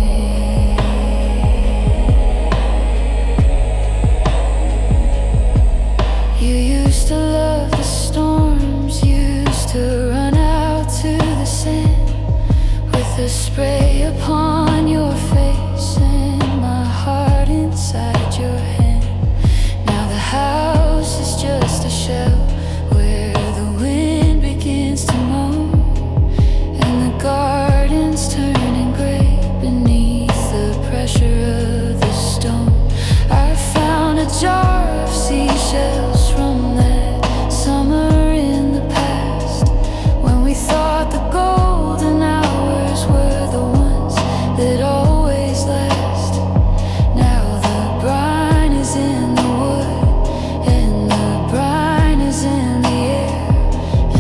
You used to love the storms, used to run out to the sand with a spray upon your face and my heart inside your hand. Now the house is just a shell where the wind begins to moan, and the garden's turning gray beneath the pressure of the stone. I found a jar of seashells from that summer in the past, when we thought the golden hours were the ones that always last. Now the brine is in the wood and the brine is in the air,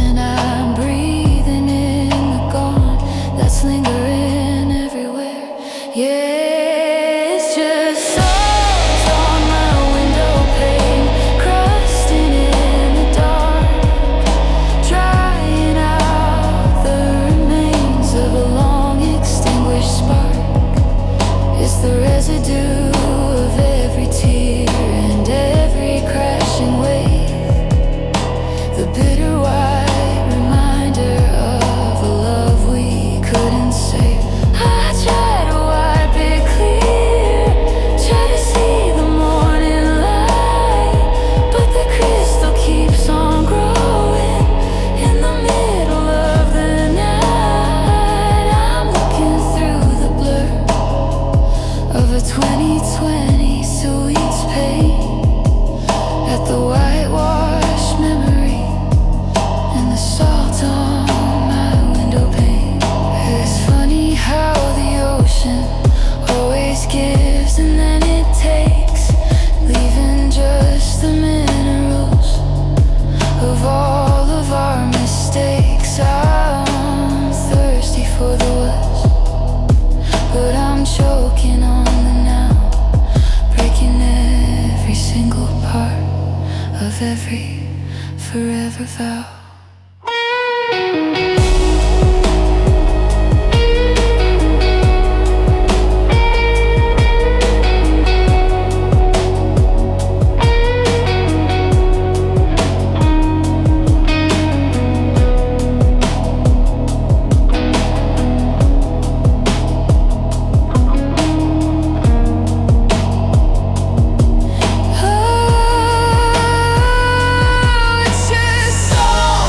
and I'm breathing in the gone that's lingering everywhere. Yeah, it's just salt on my window pane, crusting in the dark, drying out the remains of a long extinguished spark. It's the residue of every tear and every crashing wave, the bitter white reminder of a love we couldn't save. I try to wipe it clear, try to see the morning light, but the crystal keeps on growing in the middle of the night. I'm looking through the blur of a 2020 sweet pain at the whitewashed memory and the salt on my window pane. It's funny how the ocean always gives and then it takes, leaving just the minerals of all of our mistakes. I'm thirsty for the west, but I'm choking on the now, breaking every single part of every forever vow. Oh, it's just salt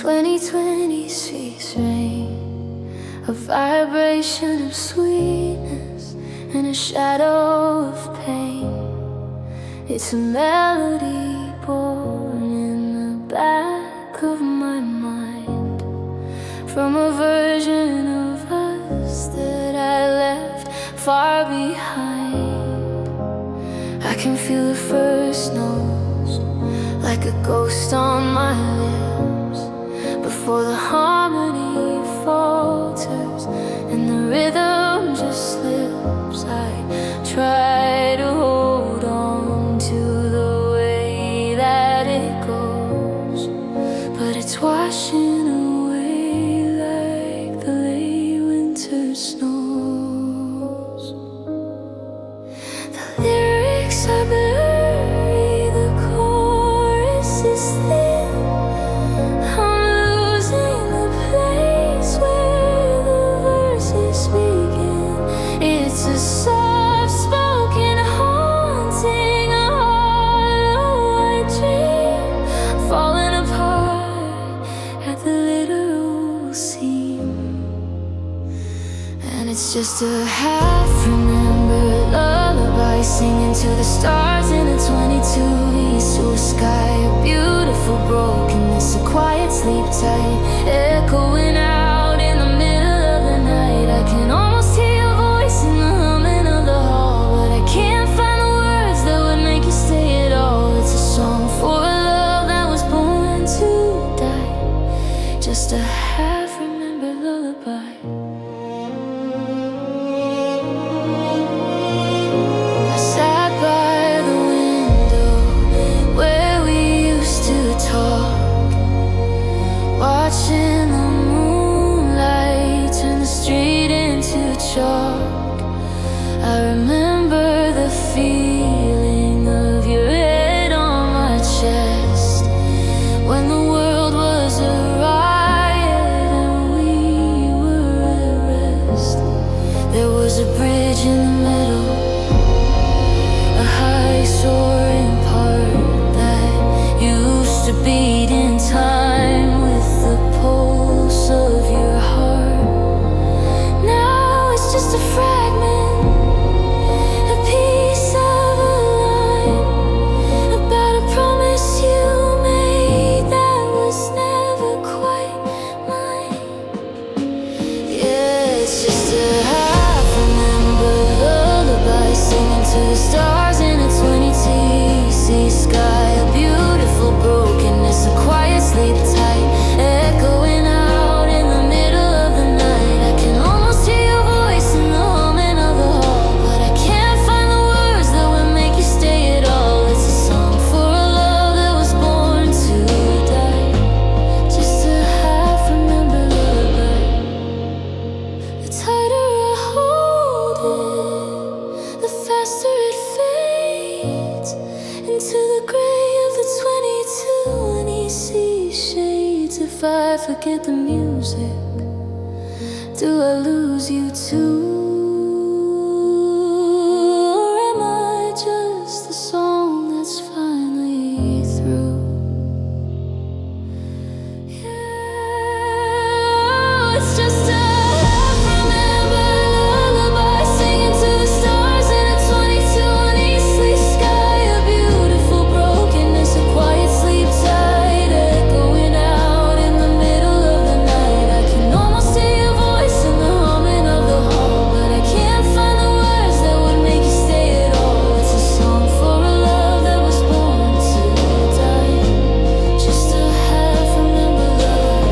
2020 sees rain, a vibration of sweetness and a shadow of pain. It's a melody born in the back of my mind, from a version of us that I left far behind. I can feel the first notes like a ghost on my lips, before the harmony falters and the rhythm just slips. I try to hold on to the way that it goes, but it's washing away like the late winter snows. The lyrics are blurry, the chorus is thin. I'm losing the place where the verses begin. It's a soft-spoken haunting, a hollow white dream, falling apart at the literal seam. And it's just a half-remembered lullaby, singing to the stars in a 22 east to a sky, a beautiful brokenness, a quiet sleep tight, echoing out in the middle of the night. I can almost hear your voice in the humming of the hall, but I can't find the words that would make you stay at all. It's a song for a love that was born to die, just a half-remembered lullaby. I sat by the window where we used to talk, watching the moonlight turn the street into chalk. I remember the feeling of your head on my chest, when the world was a riot and we were at rest. There was a bridge in the middle, a high soaring part that used to beat in time with the pulse of your heart. Now it's just a fragment, a piece of a line, about a promise you made that was never quite mine. Yeah, it's just a half-remembered lullaby, singing to the stars in a 20 sky, a beautiful brokenness, a quiet sleep tight, echoing out in the middle of the night. I can almost hear your voice in the humming of the hall, but I can't find the words that would make you stay at all. It's a song for a love that was born to die, just a half-remembered lullaby. The tighter I hold it, the faster it fades into the gray of the 22, and he sees shades. If I forget the music, do I lose you too? Or am I just the song that's finally through? Yeah, it's just a half-remembered lullaby, singing to the stars in a 22 eastly sky, a beautiful brokenness, a quiet sleep tight, echoing out in the middle of the night. I can almost hear your voice in the humming of the hall, but I can't find the words that would make you stay at all. It's a song for a love that was born to die, just a half-remembered lullaby.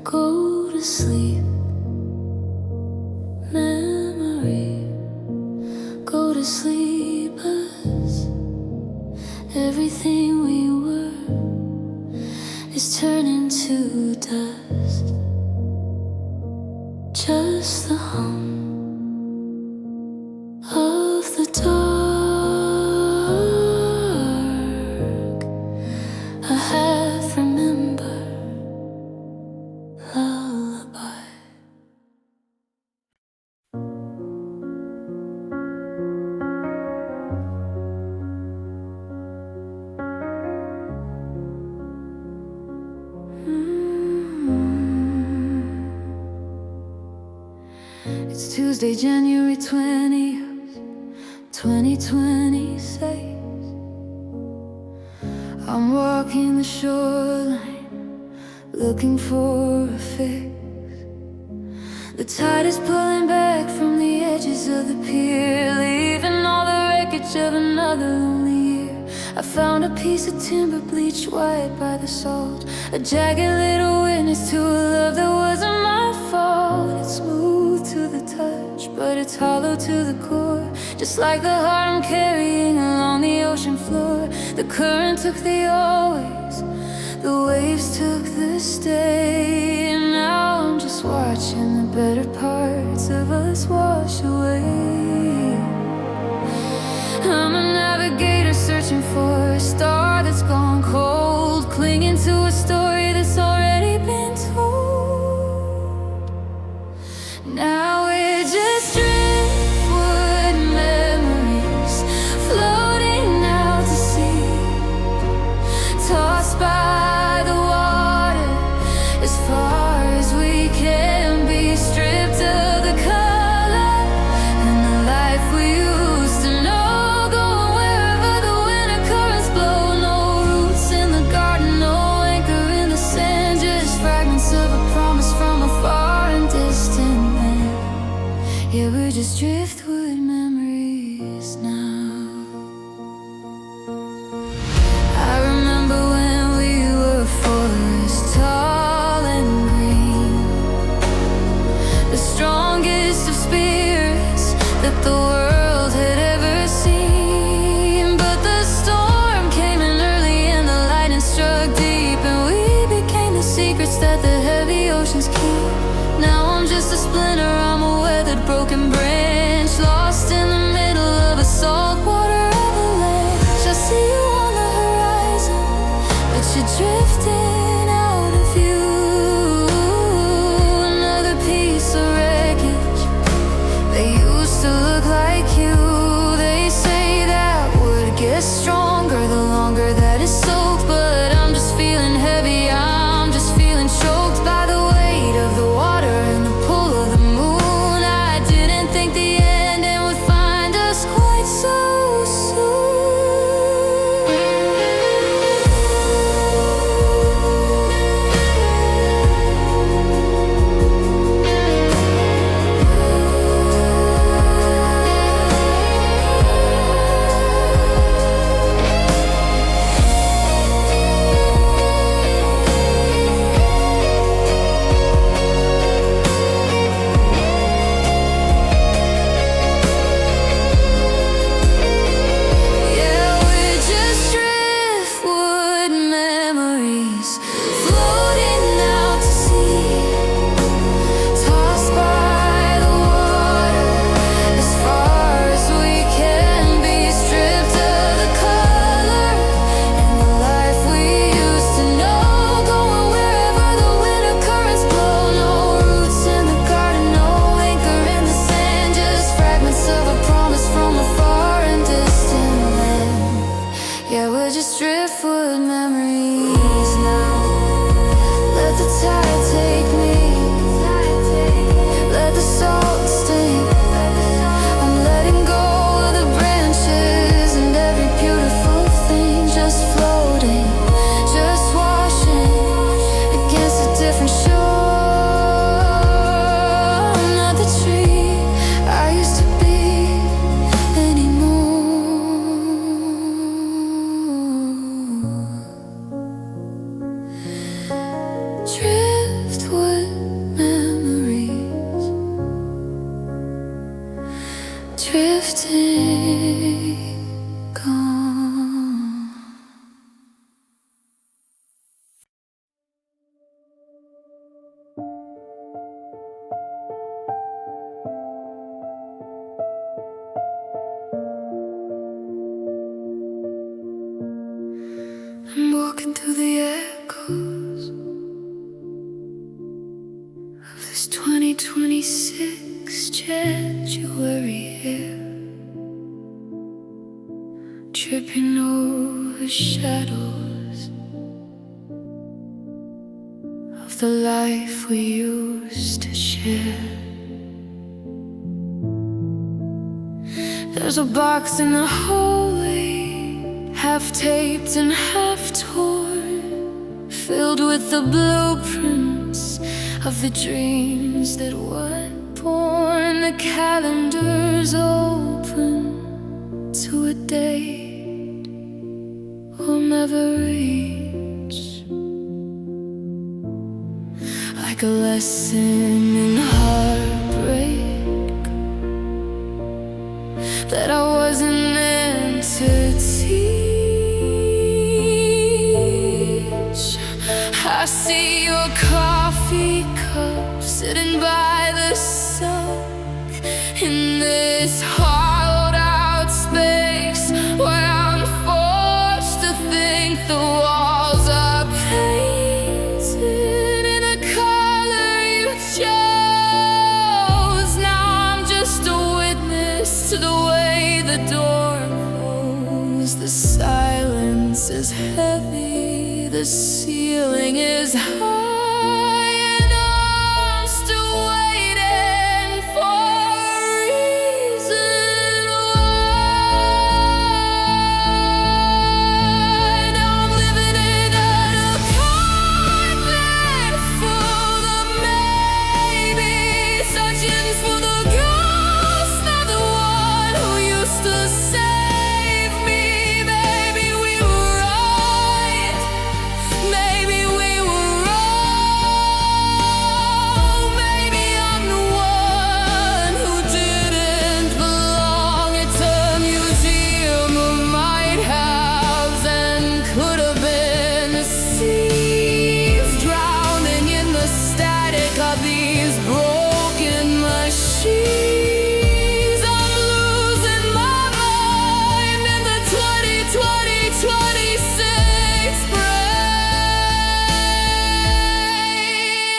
Go to sleep, memory. Go to sleep, us. Everything we were is turning to dust. Just the hum of the dark, a half-remembered lullaby. It's Tuesday, January 20th, 2026. I'm walking the shoreline, looking for a fix. The tide is pulling back from the edges of the pier, leaving all the wreckage of another lonely year. I found a piece of timber bleached white by the salt, a jagged little witness to a love that wasn't my fault. It's smooth to the touch, but it's hollow to the core, just like the heart I'm carrying along the ocean floor. The current took the always, the waves took the stay, and now I'm just watching the better parts of us wash away. I'm a navigator searching for a star that's gone cold, clinging to a story that's already been told. Now we're just driftwood memories, floating out to sea, tossed by the water as far as we can be, stripped of the color and the life we used to know, going wherever the winter currents blow. No roots in the garden, no anchor in the sand, just fragments of a promise from a far and distant land. Yeah, we're just driftwood memories now. I remember when we were forest tall and green, the strongest of spirits that the world had ever seen. But the storm came in early and the lightning struck deep, and we became the secrets that the heavy oceans keep. Now I'm just a splinter, I'm a weathered broken branch, lost in the middle of a saltwater avalanche. I see you on the horizon, but you're drifting out of view. Another piece of wreckage, they used to look like you. They say that wood gets stronger the longer that it's soaked, but I'm just feeling heavy, I'm just feeling choked by the weight of the water and the pull of the moon. I didn't think the ending would find us quite so soon. Yeah, we're just driftwood memories, floating out to sea, tossed by the water as far as we can be, stripped of the color and the life we used to know, going wherever the winter currents blow. No roots in the garden, no anchor in the sand, just fragments of a promise from a far and distant land. Yeah, we're just driftwood memories now. Let the tide take me, let the salt sting. I'm letting go of the branches and every beautiful thing, just floating, just washing against a different shore. I'm not the tree I used to be anymore. Driftwood memories, drifting, gone. I'm walking through the echoes of this 2026 January air, tripping over shadows of the life we used to share. There's a box in the hallway, half taped and half torn, filled with the blueprints of the dreams that weren't born. The calendar's open to a date we'll never reach, like a lesson in heartbreak that I wasn't meant to teach. I see your coffee cup sitting by the sink in this hollowed out space where I'm forced to think the walls are painted in a color you chose. Now I'm just a witness to the way the door closed. The silence is heavy, the ceiling is high, and I'm still waiting for a reason why. Now I'm living in an apartment full of maybe, searching for the ghost of the one who used to save me. Maybe we were right, maybe we were wrong. Maybe I'm the one who didn't belong. It's a museum of might haves and could have been seas, drowning in the static of these broken machines. I'm losing my mind in the 2026 brain.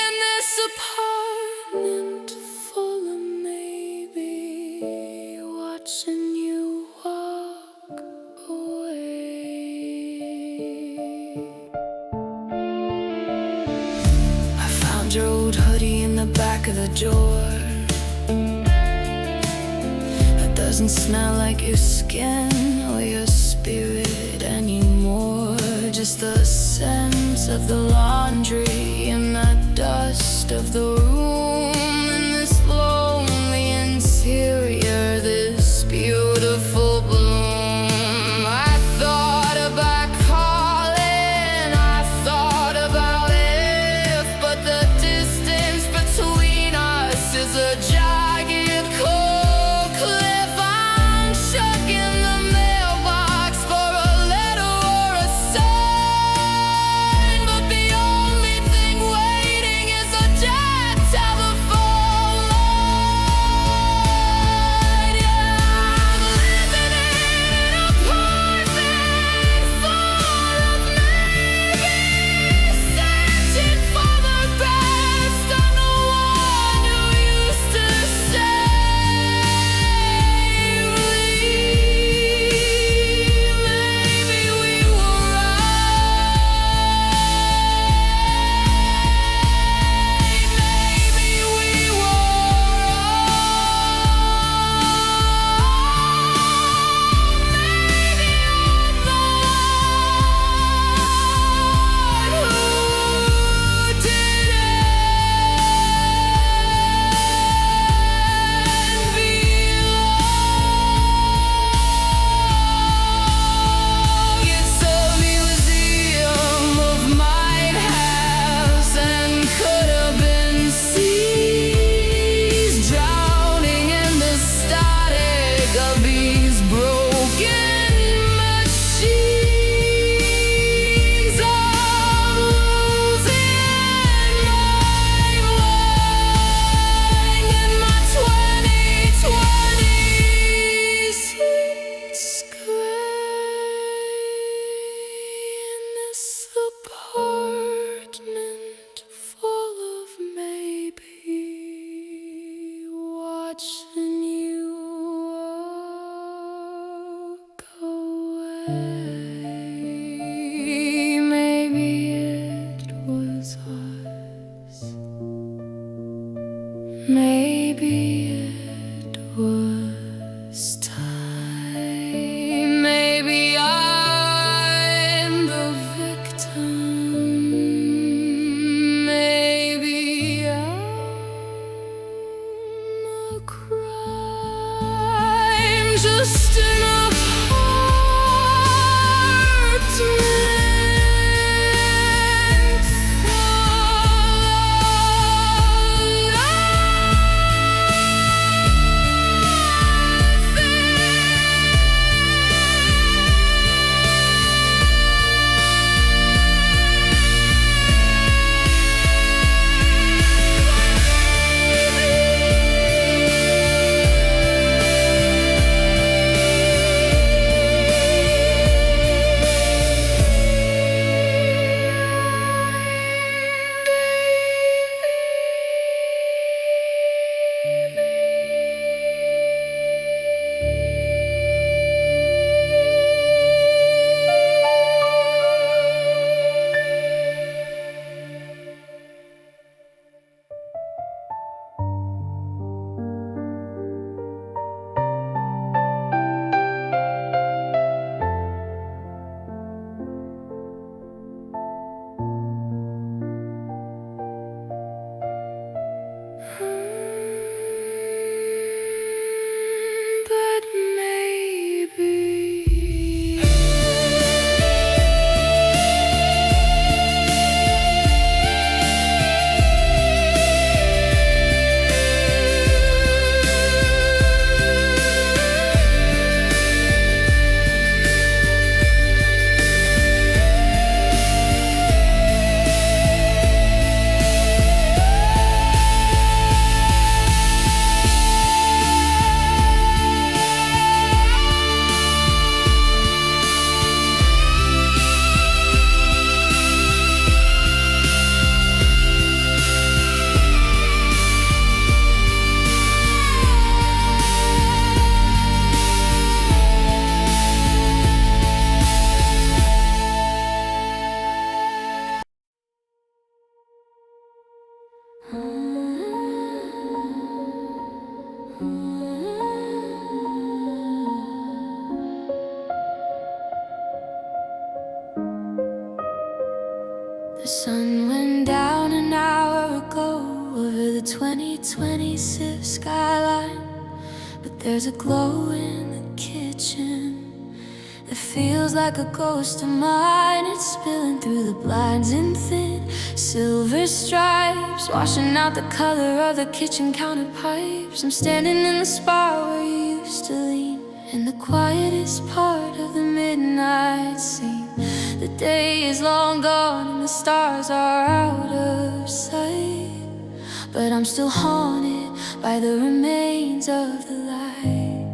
In this apartment full of maybe, watching you walk away. I found your old hoodie in the back of the door. It doesn't smell like your skin or your spirit anymore. Just the scent of the laundry and the dust of the room. In this lonely interior, this beautiful bloom. I thought about calling, I thought about if, but the distance between us is a jagged cold cliff. I'm checking the mailbox for a letter or a sign, but the only thing waiting is a dead telephone line. Yeah, I'm living in an apartment full of maybe, searching for the best of the one who used to save me. Maybe we were right, maybe we were it's a museum of might haves and could have been seas, drowning in the static of these broken machines. I'm losing my mind in my 2026 gray. In this apartment full of maybe, watching you walk away. Maybe it was us, maybe it was time. just enough heart to make but maybe the sun went down an hour ago over the 2026 skyline, but there's a glow in the kitchen that feels like a ghost of mine. It's spilling through the blinds in thin silver stripes, washing out the color of the kitchen counter pipes. I'm standing in the spot where you used to lean, in the quietest part of the midnight scene. The day is long gone and the stars are out of sight, but I'm still haunted by the remains of the light.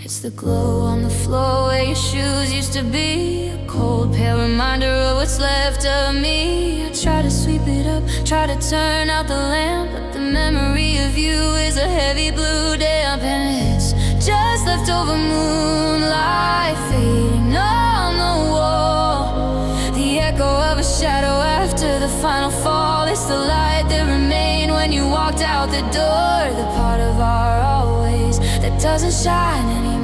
It's the glow on the floor where your shoes used to be, a cold pale reminder of what's left of me. I try to sweep it up, try to turn out the lamp, but the memory of you is a heavy blue damp, and it's just leftover moonlight fading on the wall, the echo of a shadow after the final fall. It's the light that remained when you walked out the door, the part of our always that doesn't shine anymore.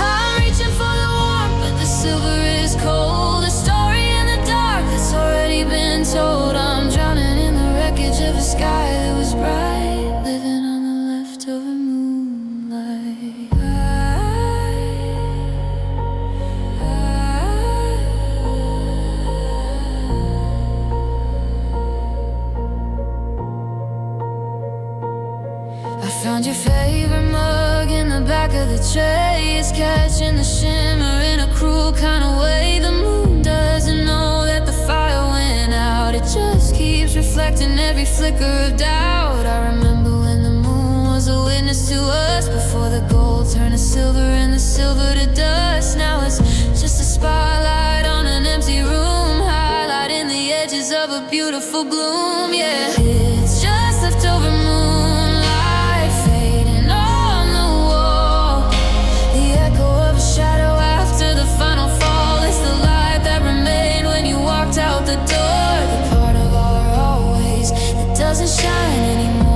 I'm reaching for the warmth, but the silver is cold, a story in the dark that's already been told. I'm drowning in the wreckage of a sky that was bright, living on the leftover moonlight. I found your favorite mug in the back of the tray. It's catching the shimmer in a cruel kind of way. The moon doesn't know that the fire went out, it just keeps reflecting every flicker of doubt. I remember when the moon was a witness to us, before the gold turned to silver and the silver to dust. Now it's just a spotlight on an empty room, highlighting the edges of a beautiful bloom. Yeah, it's just leftover moonlight fading on the wall, the echo of a shadow after the final fall. It's the light that remained when you walked out the door, the part of our always that doesn't shine anymore.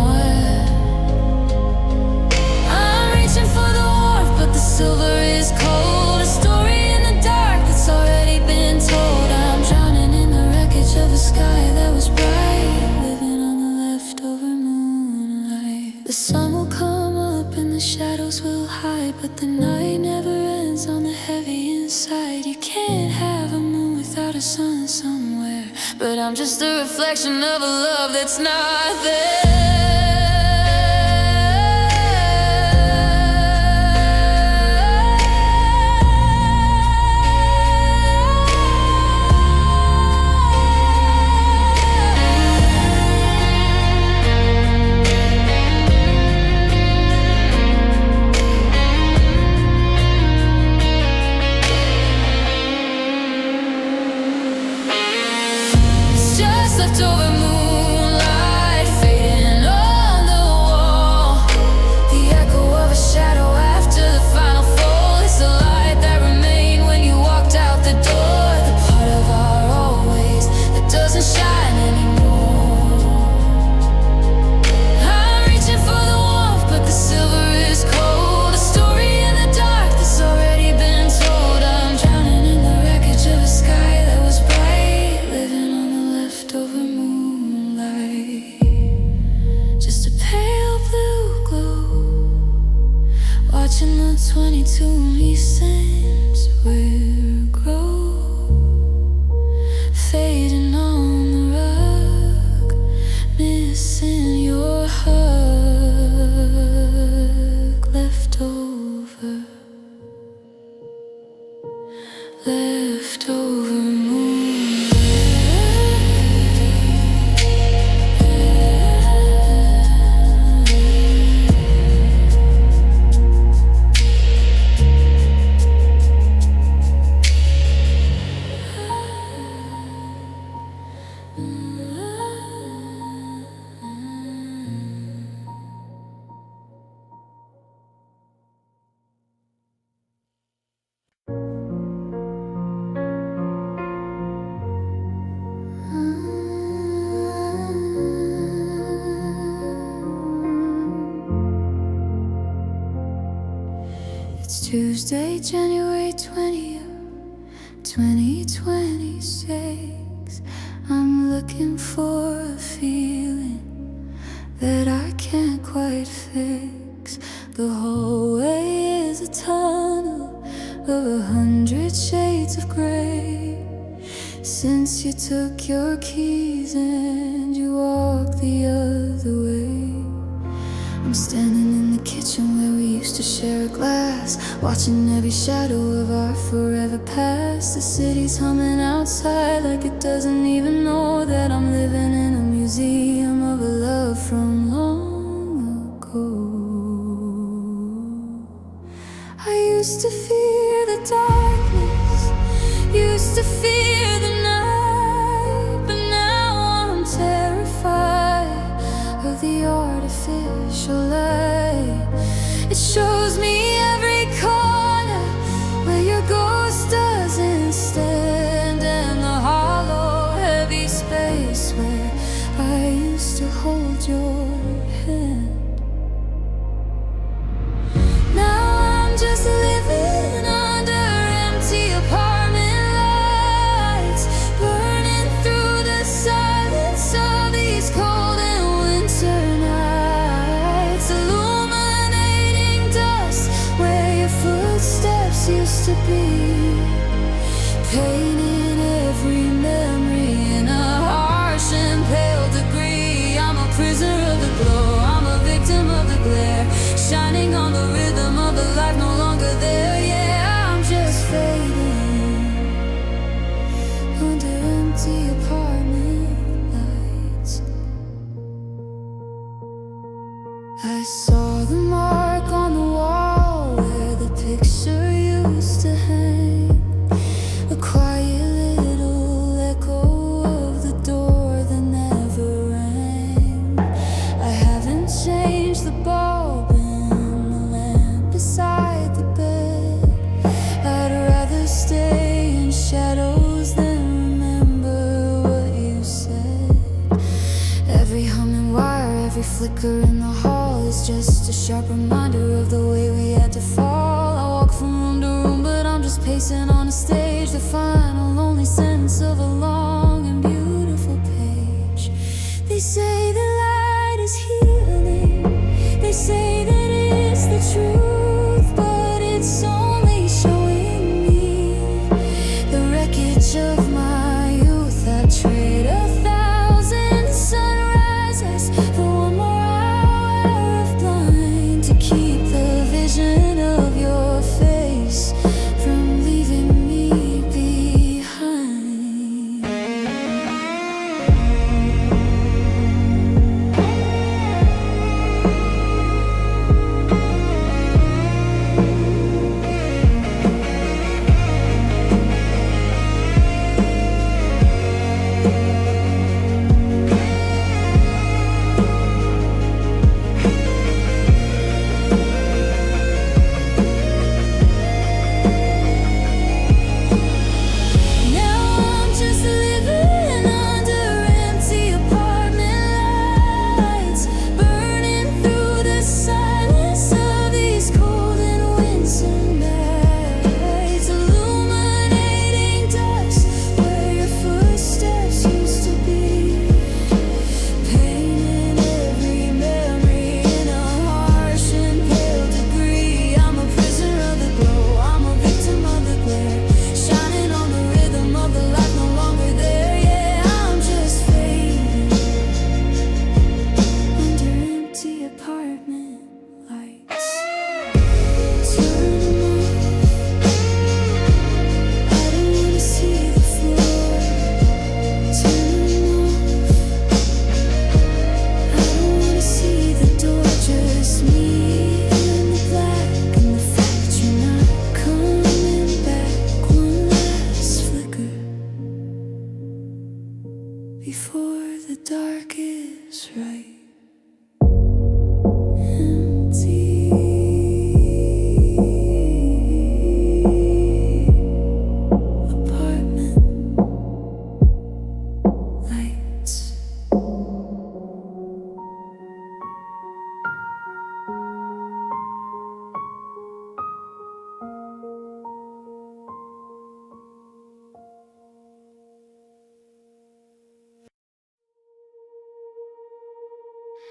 I'm reaching for the warmth, but the silver is cold, a story in the dark that's already been told. I'm drowning in the wreckage of a sky that was bright, living on the leftover moonlight. The sun will come up and the shadows will hide, but the night never ends on the heavy inside. You can't have a moon without a sun somewhere, but I'm just a reflection of a love that's not there. Leftover moonlight fading on the wall, the echo of a shadow after the final fall. It's the light that remained when you walked out the door, the part of our always that doesn't shine anymore. I'm reaching for the warmth, but the silver is cold, a story in the dark that's already been told. I'm drowning in the wreckage of a sky that was bright, living on the leftover moonlight. Just a pale blue glow, watching the 22 me sense will grow, fading on the rug, missing your hug, leftover, leftover moonlight. It's Tuesday, January 20th, 2026. I'm looking for a feeling that I can't quite fix. The hallway is a tunnel of 100 shades of gray. Since you took your keys and you walked the other way, I'm standing in the kitchen where we used to share a glass, watching every shadow of our forever past. The city's humming outside like it doesn't even know that I'm living in a museum of a love from long ago. I used to fear the darkness, used to fear the night, but now I'm terrified of the artificial light. It shows me every corner where your ghost doesn't stand, and the hollow, heavy space where I used to hold your hand. Now I'm just living under empty apartment lights, burning through the silence of these cold and winter nights, illuminating dust where your footsteps used to be, painting every memory in a harsh and pale degree. I'm a prisoner of the glow, I'm a victim of the glare, shining on the rhythm of the life no longer there. Yeah, I'm just fading under empty apartment lights. I saw the mark on the wall where the picture used to hang, a quiet little echo of the door that never rang. I haven't changed the bulb in the lamp beside the bed. I'd rather stay in shadows than remember what you said. Every humming wire, every flicker in the hall is just a sharp reminder of the way we had to fall. I walk from room to room, but I'm just pacing on a stage, the final lonely sentence of a long and beautiful page. They say the light is healing,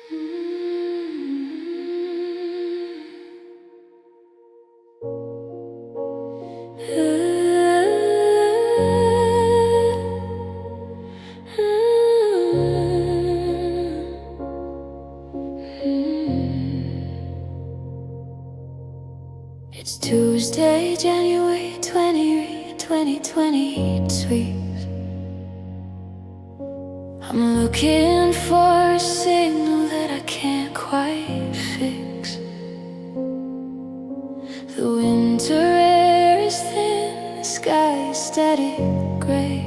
It's Tuesday, January 20, 2020, sweet. I'm looking for a signal that I can't quite fix. The winter air is thin, the sky is static gray.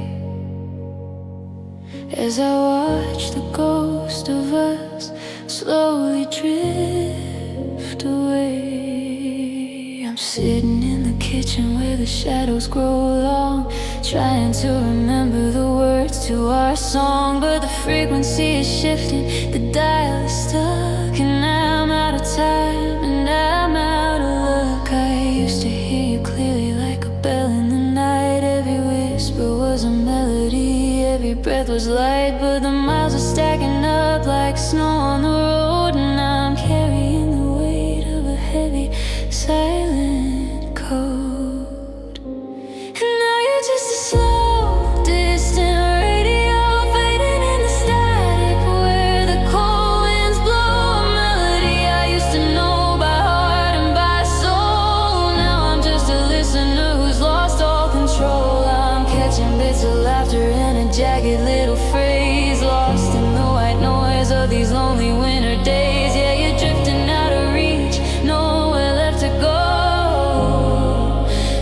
As I watch the ghost of us slowly drift away, I'm sitting in the kitchen where the shadows grow long, trying to remember the words to our song. But the frequency is shifting, the dial is stuck, and I'm out of time, and I'm out of luck. I used to hear you clearly like a bell in the night. Every whisper was a melody, every breath was light. But the miles are stacking up like snow on the road, and I'm carrying the weight of a heavy silent code. And now you're just a slow, distant radio fading in the static where the cold winds blow. A melody I used to know by heart and by soul. Now I'm just a listener who's lost all control. I'm catching bits of laughter and a jagged little phrase, lost in the white noise of these lonely winter days. Yeah, you're drifting out of reach, nowhere left to go.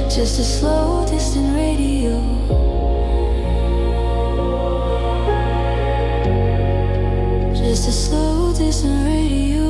Just a slow, distant radio. Just a slow, distant radio.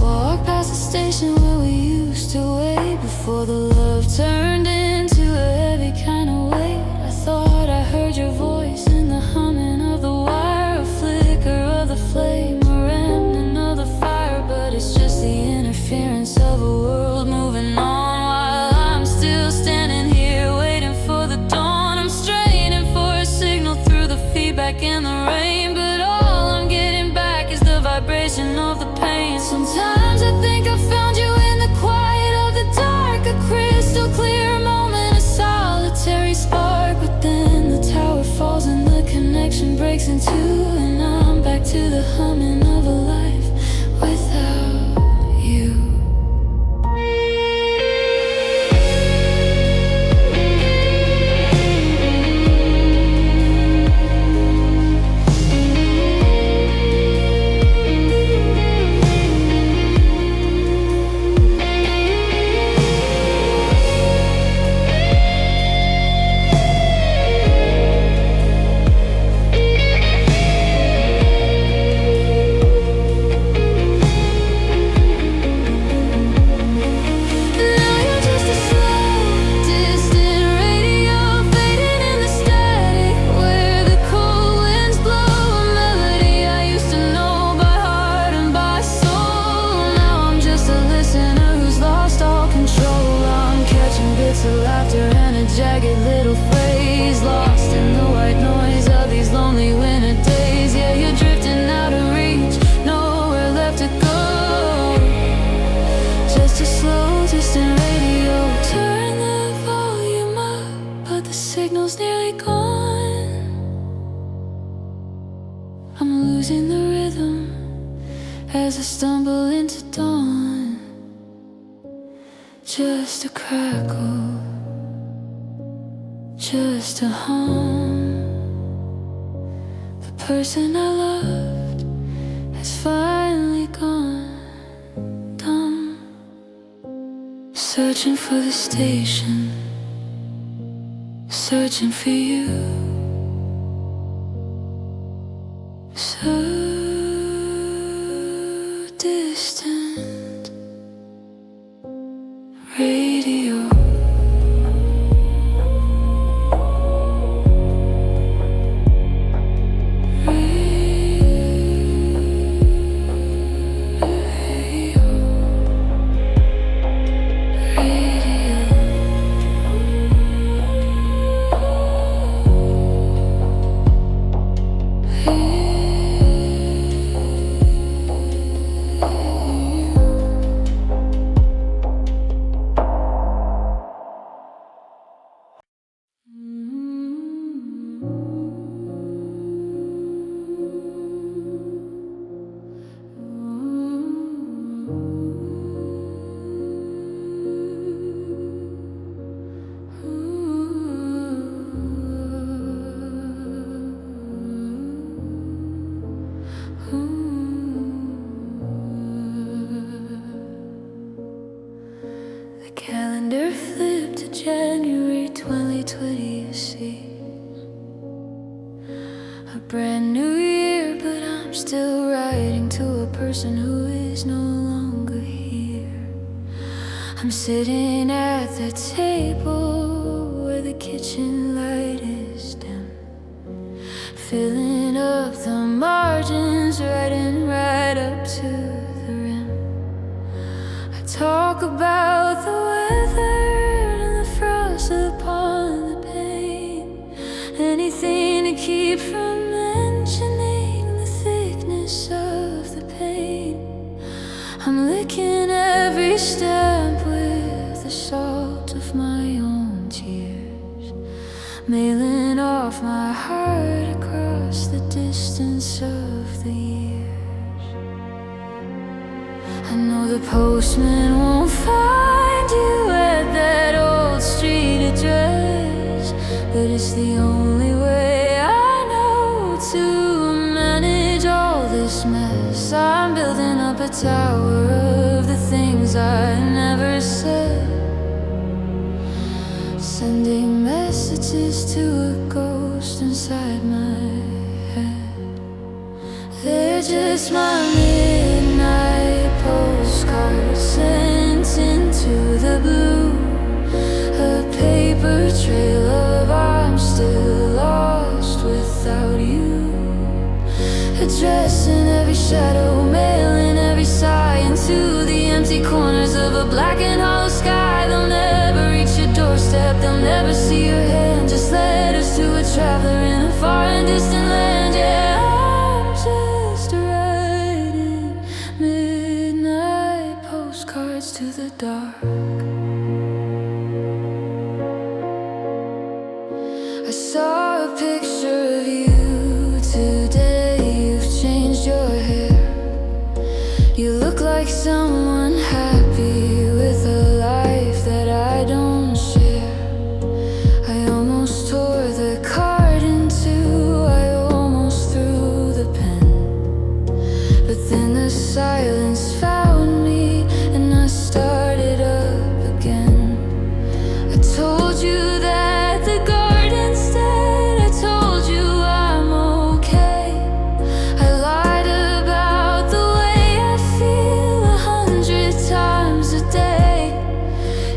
Walk past the station where we used to wait before the love turned into a heavy kind of weight. I thought I heard your voice in the humming of the wire, a flicker of the flame, a remnant of the fire. But it's just the interference of a world moving on while I'm still standing here waiting for the dawn. I'm straining for a signal through the feedback in the rain, but all I'm getting back is the vibration of the pain. Sometimes I think I found you in the quiet of the dark, a crystal clear moment, a solitary spark. But then the tower falls and the connection breaks in two, and I'm back to the humming of a life without you. Jagged little phrase, lost in the white noise of these lonely winter days. Yeah, you're drifting out of reach, nowhere left to go. Just a slow, distant radio. Turn the volume up, but the signal's nearly gone. I'm losing the rhythm as I stumble into dawn. Just a crackle, just a hum. The person I loved has finally gone dumb. Searching for the station, searching for you. So distant radio. still writing to a person who is no longer here. I'm sitting at the table where the kitchen light is dim, filling up the margins, writing right up to the rim. I talk about the weather and the frost upon the pane, anything to keep from mentioning the thickness of the pain. I'm licking every stamp with the salt of my own tears, mailing off my heart across the distance of the years. I know the postman won't find you at that old street address, but it's the only way I know to manage all this mess. I'm building up a tower of the things I never said, sending messages to a ghost inside my head. They're just my midnight postcards sent into the blue, a paper trail of I'm still lost without you, addressing every shadow, mailing every sigh into the empty corners of a black and hollow sky. They'll never reach your doorstep, they'll never see your hand, just letters to a traveler in a far and distant land. Yeah, I'm just writing midnight postcards to the dark. I saw a picture of you today. You've changed your hair, you look like someone happy with a life that I don't share. I almost tore the card in two, I almost threw the pen, but then the silence found me and I started up again. I told you that the garden's dead, I told you I'm okay. I lied about the way I feel 100 times a day.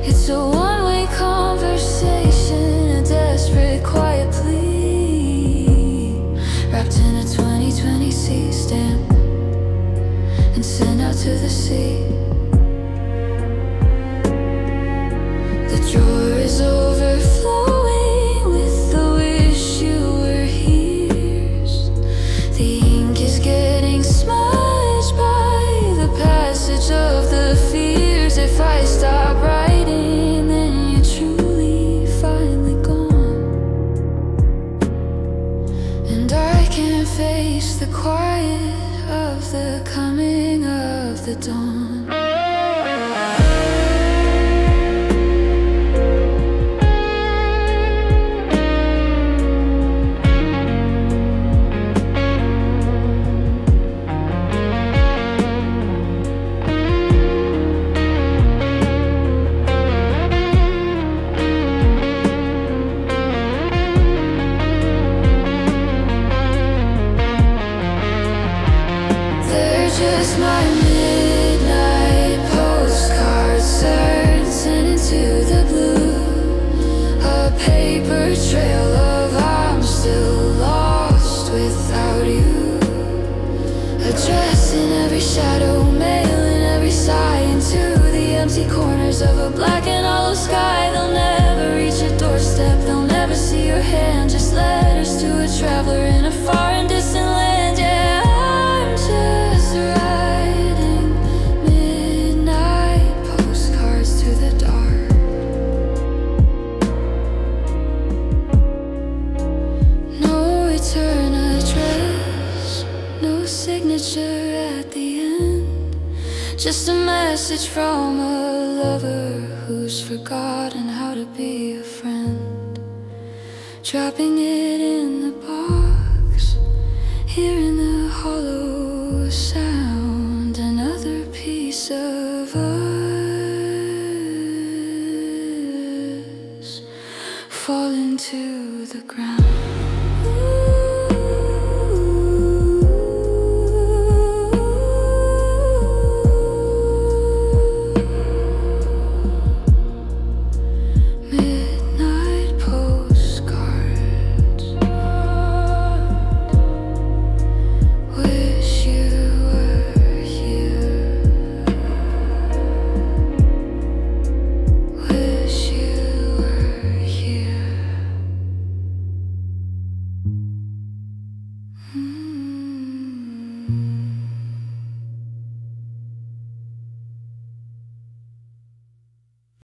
It's a one-way conversation, a desperate quiet plea, wrapped in a 2020 C-stamp and sent out to the sea. The drawer is overflowing with the wish you were here. The ink is getting smudged by the passage of the fears. If I stop writing, then you're truly finally gone, and I can't face the quiet of the coming of the dawn. They're just my midnight postcards sent into the blue, a paper trail of I'm still lost without you, addressing every shadow, mailing every sigh into the empty corners of a black and hollow sky. They'll never reach your doorstep, they'll never see your hand, just letters to a traveler in a far and distant land. Yeah, I'm just writing midnight postcards to the dark. No return address, no signature at the end, just a message from a lover who's forgotten how to be a friend, dropping it in the box, hearing the hollow sound, another piece of us falling to the ground.